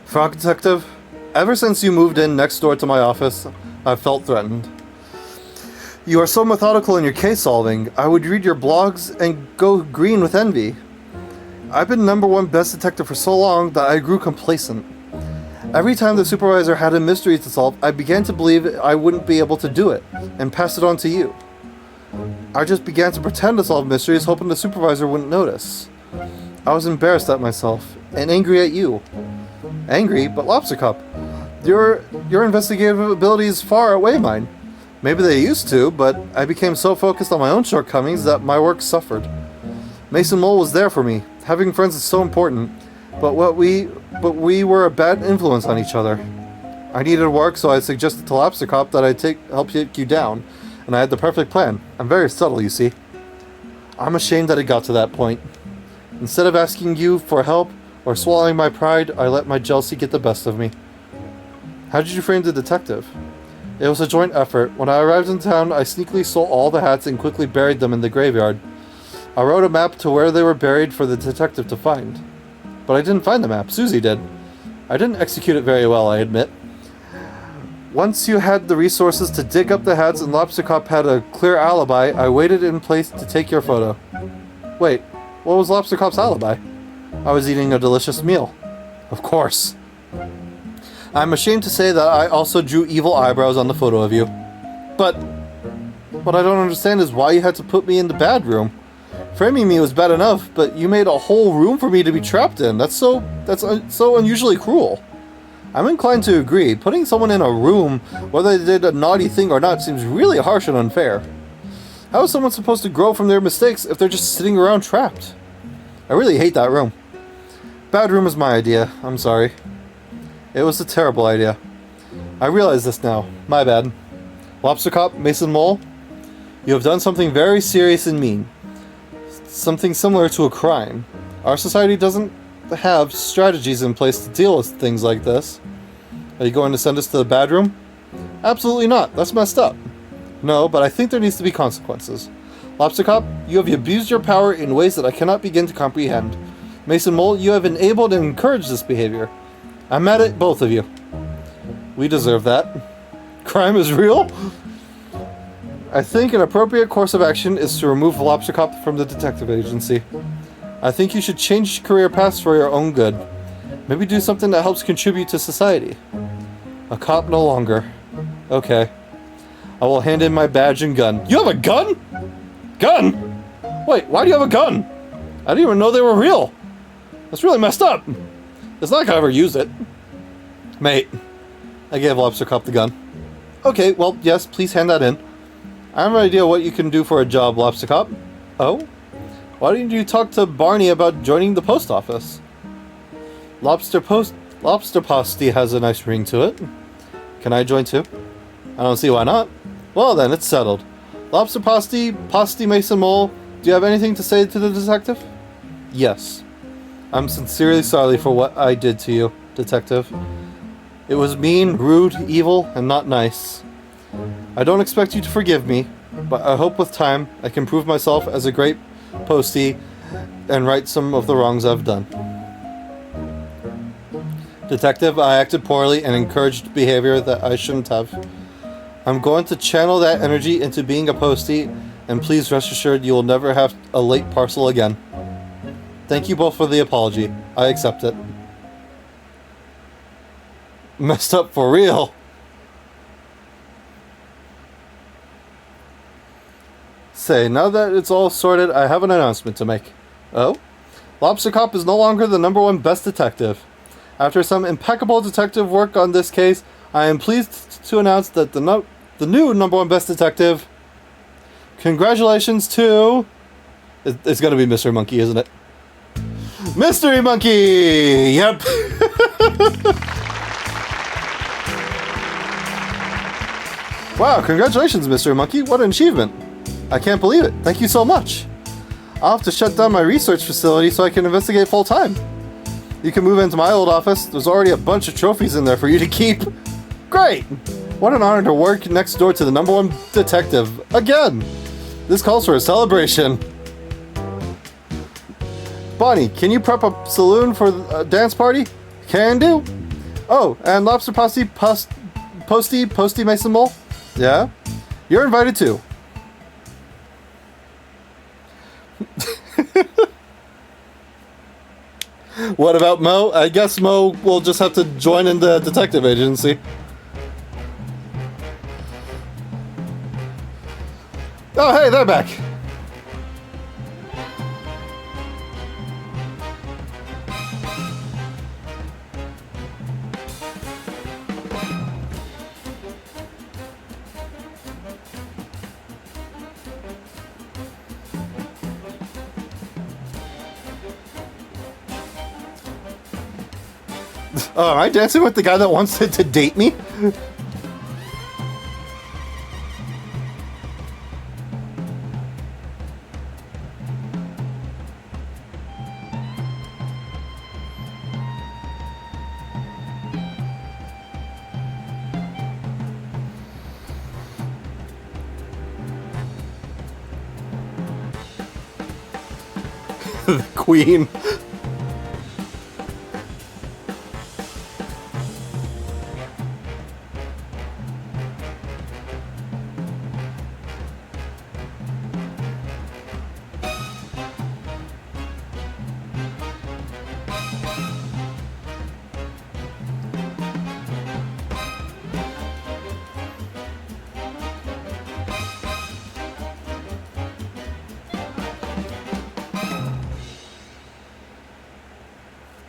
Frog Detective, ever since you moved in next door to my office, I've felt threatened. You are so methodical in your case solving, I would read your blogs and go green with envy. I've been #1 best detective for so long that I grew complacent. Every time the supervisor had a mystery to solve, I began to believe I wouldn't be able to do it, and pass it on to you. I just began to pretend to solve mysteries, hoping the supervisor wouldn't notice. I was embarrassed at myself, and angry at you. Angry, but Lobster Cup, your investigative abilities far outweigh mine. Maybe they used to, but I became so focused on my own shortcomings that my work suffered. Mason Mole was there for me. Having friends is so important, but we were a bad influence on each other. I needed work, so I suggested to Lobster Cop that I help take you down, and I had the perfect plan. I'm very subtle, you see. I'm ashamed that it got to that point. Instead of asking you for help or swallowing my pride, I let my jealousy get the best of me. How did you frame the detective? It was a joint effort. When I arrived in town, I sneakily stole all the hats and quickly buried them in the graveyard. I wrote a map to where they were buried for the detective to find. But I didn't find the map. Susie did. I didn't execute it very well, I admit. Once you had the resources to dig up the hats and Lobster Cop had a clear alibi, I waited in place to take your photo. Wait, what was Lobster Cop's alibi? I was eating a delicious meal. Of course. I'm ashamed to say that I also drew evil eyebrows on the photo of you. But what I don't understand is why you had to put me in the bad room. Framing me was bad enough, but you made a whole room for me to be trapped in. That's so unusually cruel. I'm inclined to agree. Putting someone in a room, whether they did a naughty thing or not, seems really harsh and unfair. How is someone supposed to grow from their mistakes if they're just sitting around trapped? I really hate that room. Bad room is my idea. I'm sorry. It was a terrible idea. I realize this now. My bad. Lobster Cop, Mason Mole, you have done something very serious and mean. Something similar to a crime. Our society doesn't have strategies in place to deal with things like this. Are you going to send us to the bad room? Absolutely not. That's messed up. No, but I think there needs to be consequences. Lobster Cop, you have abused your power in ways that I cannot begin to comprehend. Mason Mole, you have enabled and encouraged this behavior. I'm mad at both of you. We deserve that. Crime is real? I think an appropriate course of action is to remove Lobster Cop from the detective agency. I think you should change career paths for your own good. Maybe do something that helps contribute to society. A cop no longer. Okay. I will hand in my badge and gun. You have a gun? Gun? Wait, why do you have a gun? I didn't even know they were real. That's really messed up. It's not like I ever used it. Mate, I gave Lobster Cop the gun. Okay, well, yes, please hand that in. I have an idea what you can do for a job, Lobster Cop. Oh? Why didn't you talk to Barney about joining the post office? Lobster Posty has a nice ring to it. Can I join too? I don't see why not. Well then, it's settled. Lobster Posty Mason Mole, do you have anything to say to the detective? Yes. I'm sincerely sorry for what I did to you, detective. It was mean, rude, evil, and not nice. I don't expect you to forgive me, but I hope with time I can prove myself as a great postie and right some of the wrongs I've done. Detective, I acted poorly and encouraged behavior that I shouldn't have. I'm going to channel that energy into being a postie, and please rest assured you will never have a late parcel again. Thank you both for the apology. I accept it. Messed up for real. Say, now that it's all sorted, I have an announcement to make. Oh? Lobster Cop is no longer the #1 best detective. After some impeccable detective work on this case, I am pleased to announce that the new #1 best detective... Congratulations to... It's gonna be Mystery Monkey, isn't it? Mystery Monkey! Yep. Wow, congratulations, Mystery Monkey. What an achievement. I can't believe it. Thank you so much. I'll have to shut down my research facility so I can investigate full time. You can move into my old office. There's already a bunch of trophies in there for you to keep. Great! What an honor to work next door to the #1 detective. Again! This calls for a celebration. Bonnie, can you prep a saloon for a dance party? Can do. Oh, and Lobster Posty Mason Mole? Yeah? You're invited too. What about Mo? I guess Mo will just have to join in the detective agency. Oh, hey, they're back. Oh, am I dancing with the guy that wants to date me? The Queen.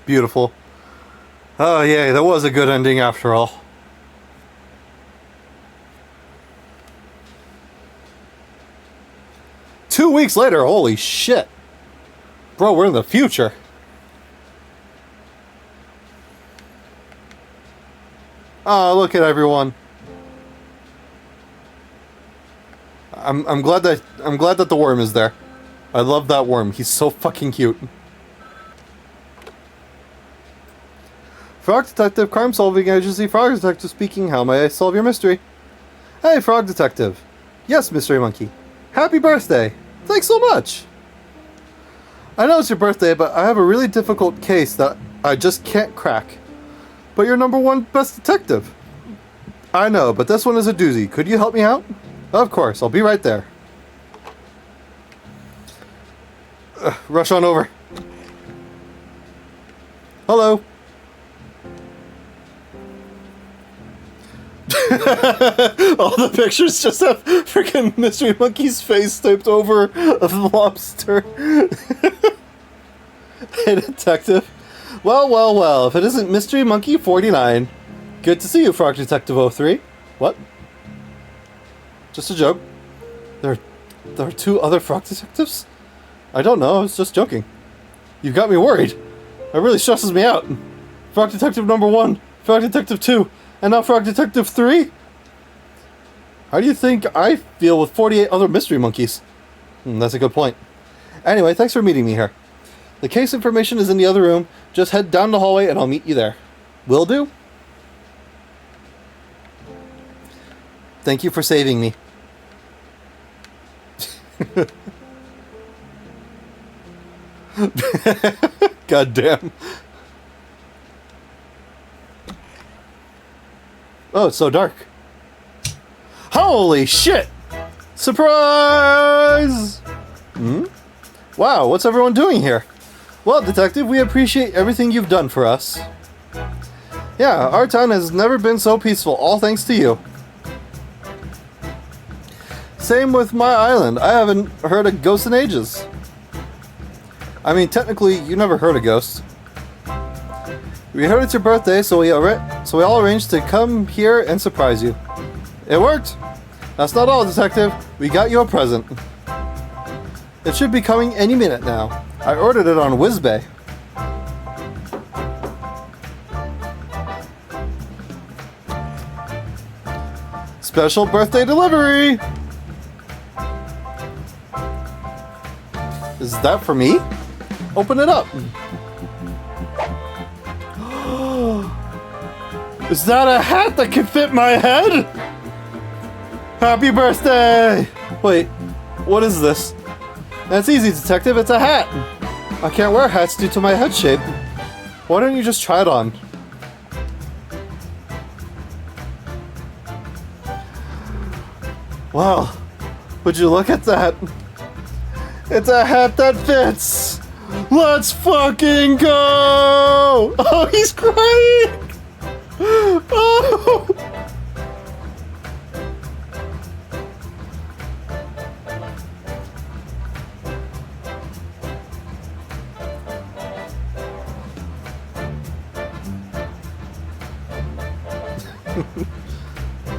Beautiful. Oh, yay, that was a good ending after all. Two weeks later, holy shit. Bro, we're in the future. Oh, look at everyone. I'm glad that the worm is there. I love that worm. He's so fucking cute. Frog Detective, Crime Solving Agency, Frog Detective speaking. How may I solve your mystery? Hey, Frog Detective. Yes, Mystery Monkey. Happy birthday. Thanks so much. I know it's your birthday, but I have a really difficult case that I just can't crack. But you're #1 best detective. I know, but this one is a doozy. Could you help me out? Of course, I'll be right there. Rush on over. Hello. All the pictures just have freaking Mystery Monkey's face taped over of the lobster. Hey, detective. Well, well, well, if it isn't Mystery Monkey 49. Good to see you, Frog Detective 03. What? Just a joke. There are two other Frog Detectives? I don't know, I was just joking. You've got me worried. It really stresses me out. Frog Detective #1, Frog Detective 2, and now Frog Detective 3? How do you think I feel with 48 other Mystery Monkeys? That's a good point. Anyway, thanks for meeting me here. The case information is in the other room. Just head down the hallway and I'll meet you there. Will do? Thank you for saving me. God damn. Oh, it's so dark. Holy shit! Surprise! Wow, what's everyone doing here? Well, Detective, we appreciate everything you've done for us. Yeah, our town has never been so peaceful, all thanks to you. Same with my island. I haven't heard a ghost in ages. I mean, technically, you never heard a ghost. We heard it's your birthday, so we all arranged to come here and surprise you. It worked! That's not all, Detective. We got you a present. It should be coming any minute now. I ordered it on WhizBay. Special birthday delivery! Is that for me? Open it up. Is that a hat that can fit my head? Happy birthday! Wait, What is this? That's easy, detective. It's a hat. I can't wear hats due to my head shape. Why don't you just try it on? Wow. Would you look at that? It's a hat that fits. Let's fucking go! Oh, he's crying! Oh!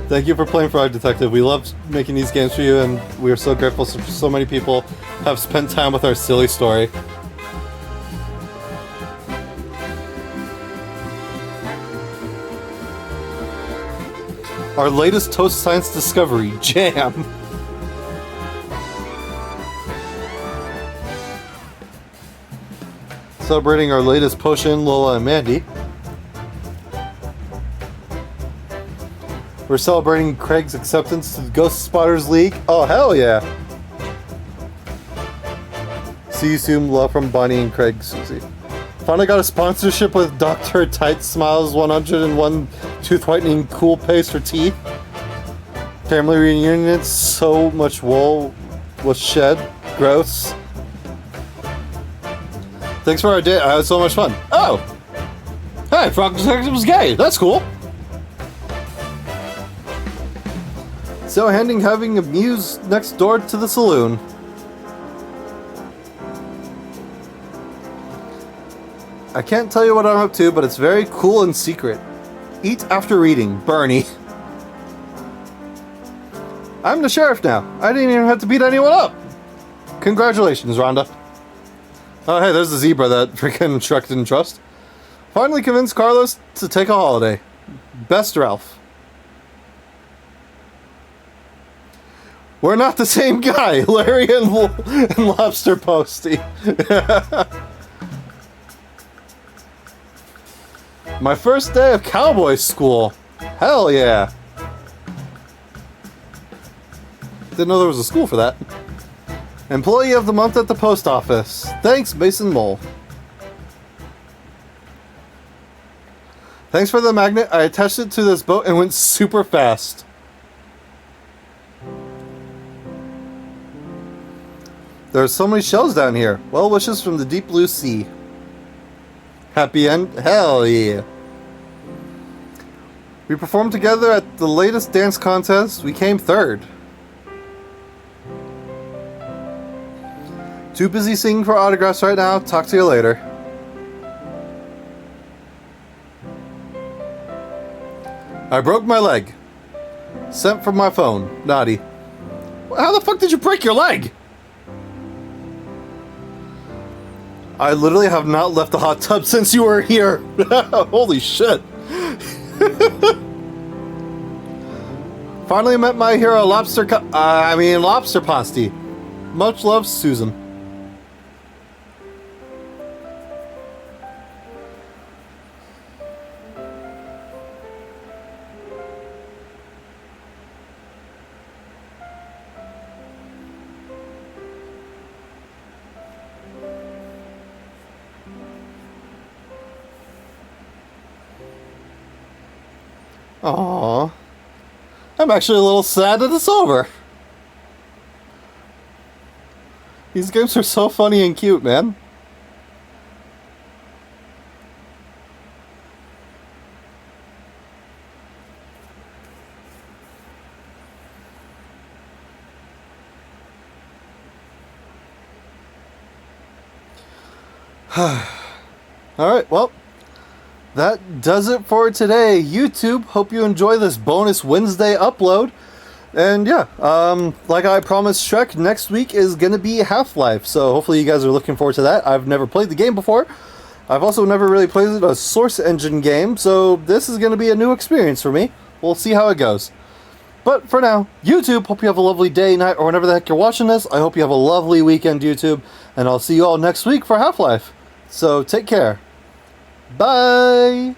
Thank you for playing Frog Detective. We love making these games for you, and we are so grateful so many people have spent time with our silly story. Our latest Toast Science discovery, jam! Celebrating our latest potion, Lola and Mandy. We're celebrating Craig's acceptance to the Ghost Spotters League. Oh, hell yeah! See you soon, love from Bonnie and Craig, Susie. Finally got a sponsorship with Dr. Tight Smiles 101 Tooth Whitening Cool Paste for teeth. Family reunion, so much wool was shed. Gross. Thanks for our date, I had so much fun. Oh! Hey, Frog Detective was gay, that's cool! So having a muse next door to the saloon. I can't tell you what I'm up to, but it's very cool and secret. Eat after reading, Bernie. I'm the sheriff now. I didn't even have to beat anyone up. Congratulations, Rhonda. Oh, hey, there's the zebra that freaking Shrek didn't trust. Finally convinced Carlos to take a holiday. Best Ralph. We're not the same guy, Larry and Lobster Posty. My first day of Cowboy school. Hell yeah. Didn't know there was a school for that. Employee of the month at the post office. Thanks, Mason Mole. Thanks for the magnet. I attached it to this boat and went super fast. There are so many shells down here. Well wishes from the deep blue sea. Happy end? Hell yeah. We performed together at the latest dance contest. We came third. Too busy singing for autographs right now. Talk to you later. I broke my leg. Sent from my phone. Naughty. How the fuck did you break your leg? I literally have not left the hot tub since you were here. Holy shit. Finally met my hero, Lobster Posty. Much love, Susan. Aww. I'm actually a little sad that it's over. These games are so funny and cute, man. Alright, well. That does it for today. YouTube, hope you enjoy this bonus Wednesday upload. And yeah, like I promised Shrek, next week is going to be Half-Life. So hopefully you guys are looking forward to that. I've never played the game before. I've also never really played a Source Engine game. So this is going to be a new experience for me. We'll see how it goes. But for now, YouTube, hope you have a lovely day, night, or whenever the heck you're watching this. I hope you have a lovely weekend, YouTube. And I'll see you all next week for Half-Life. So take care. Bye!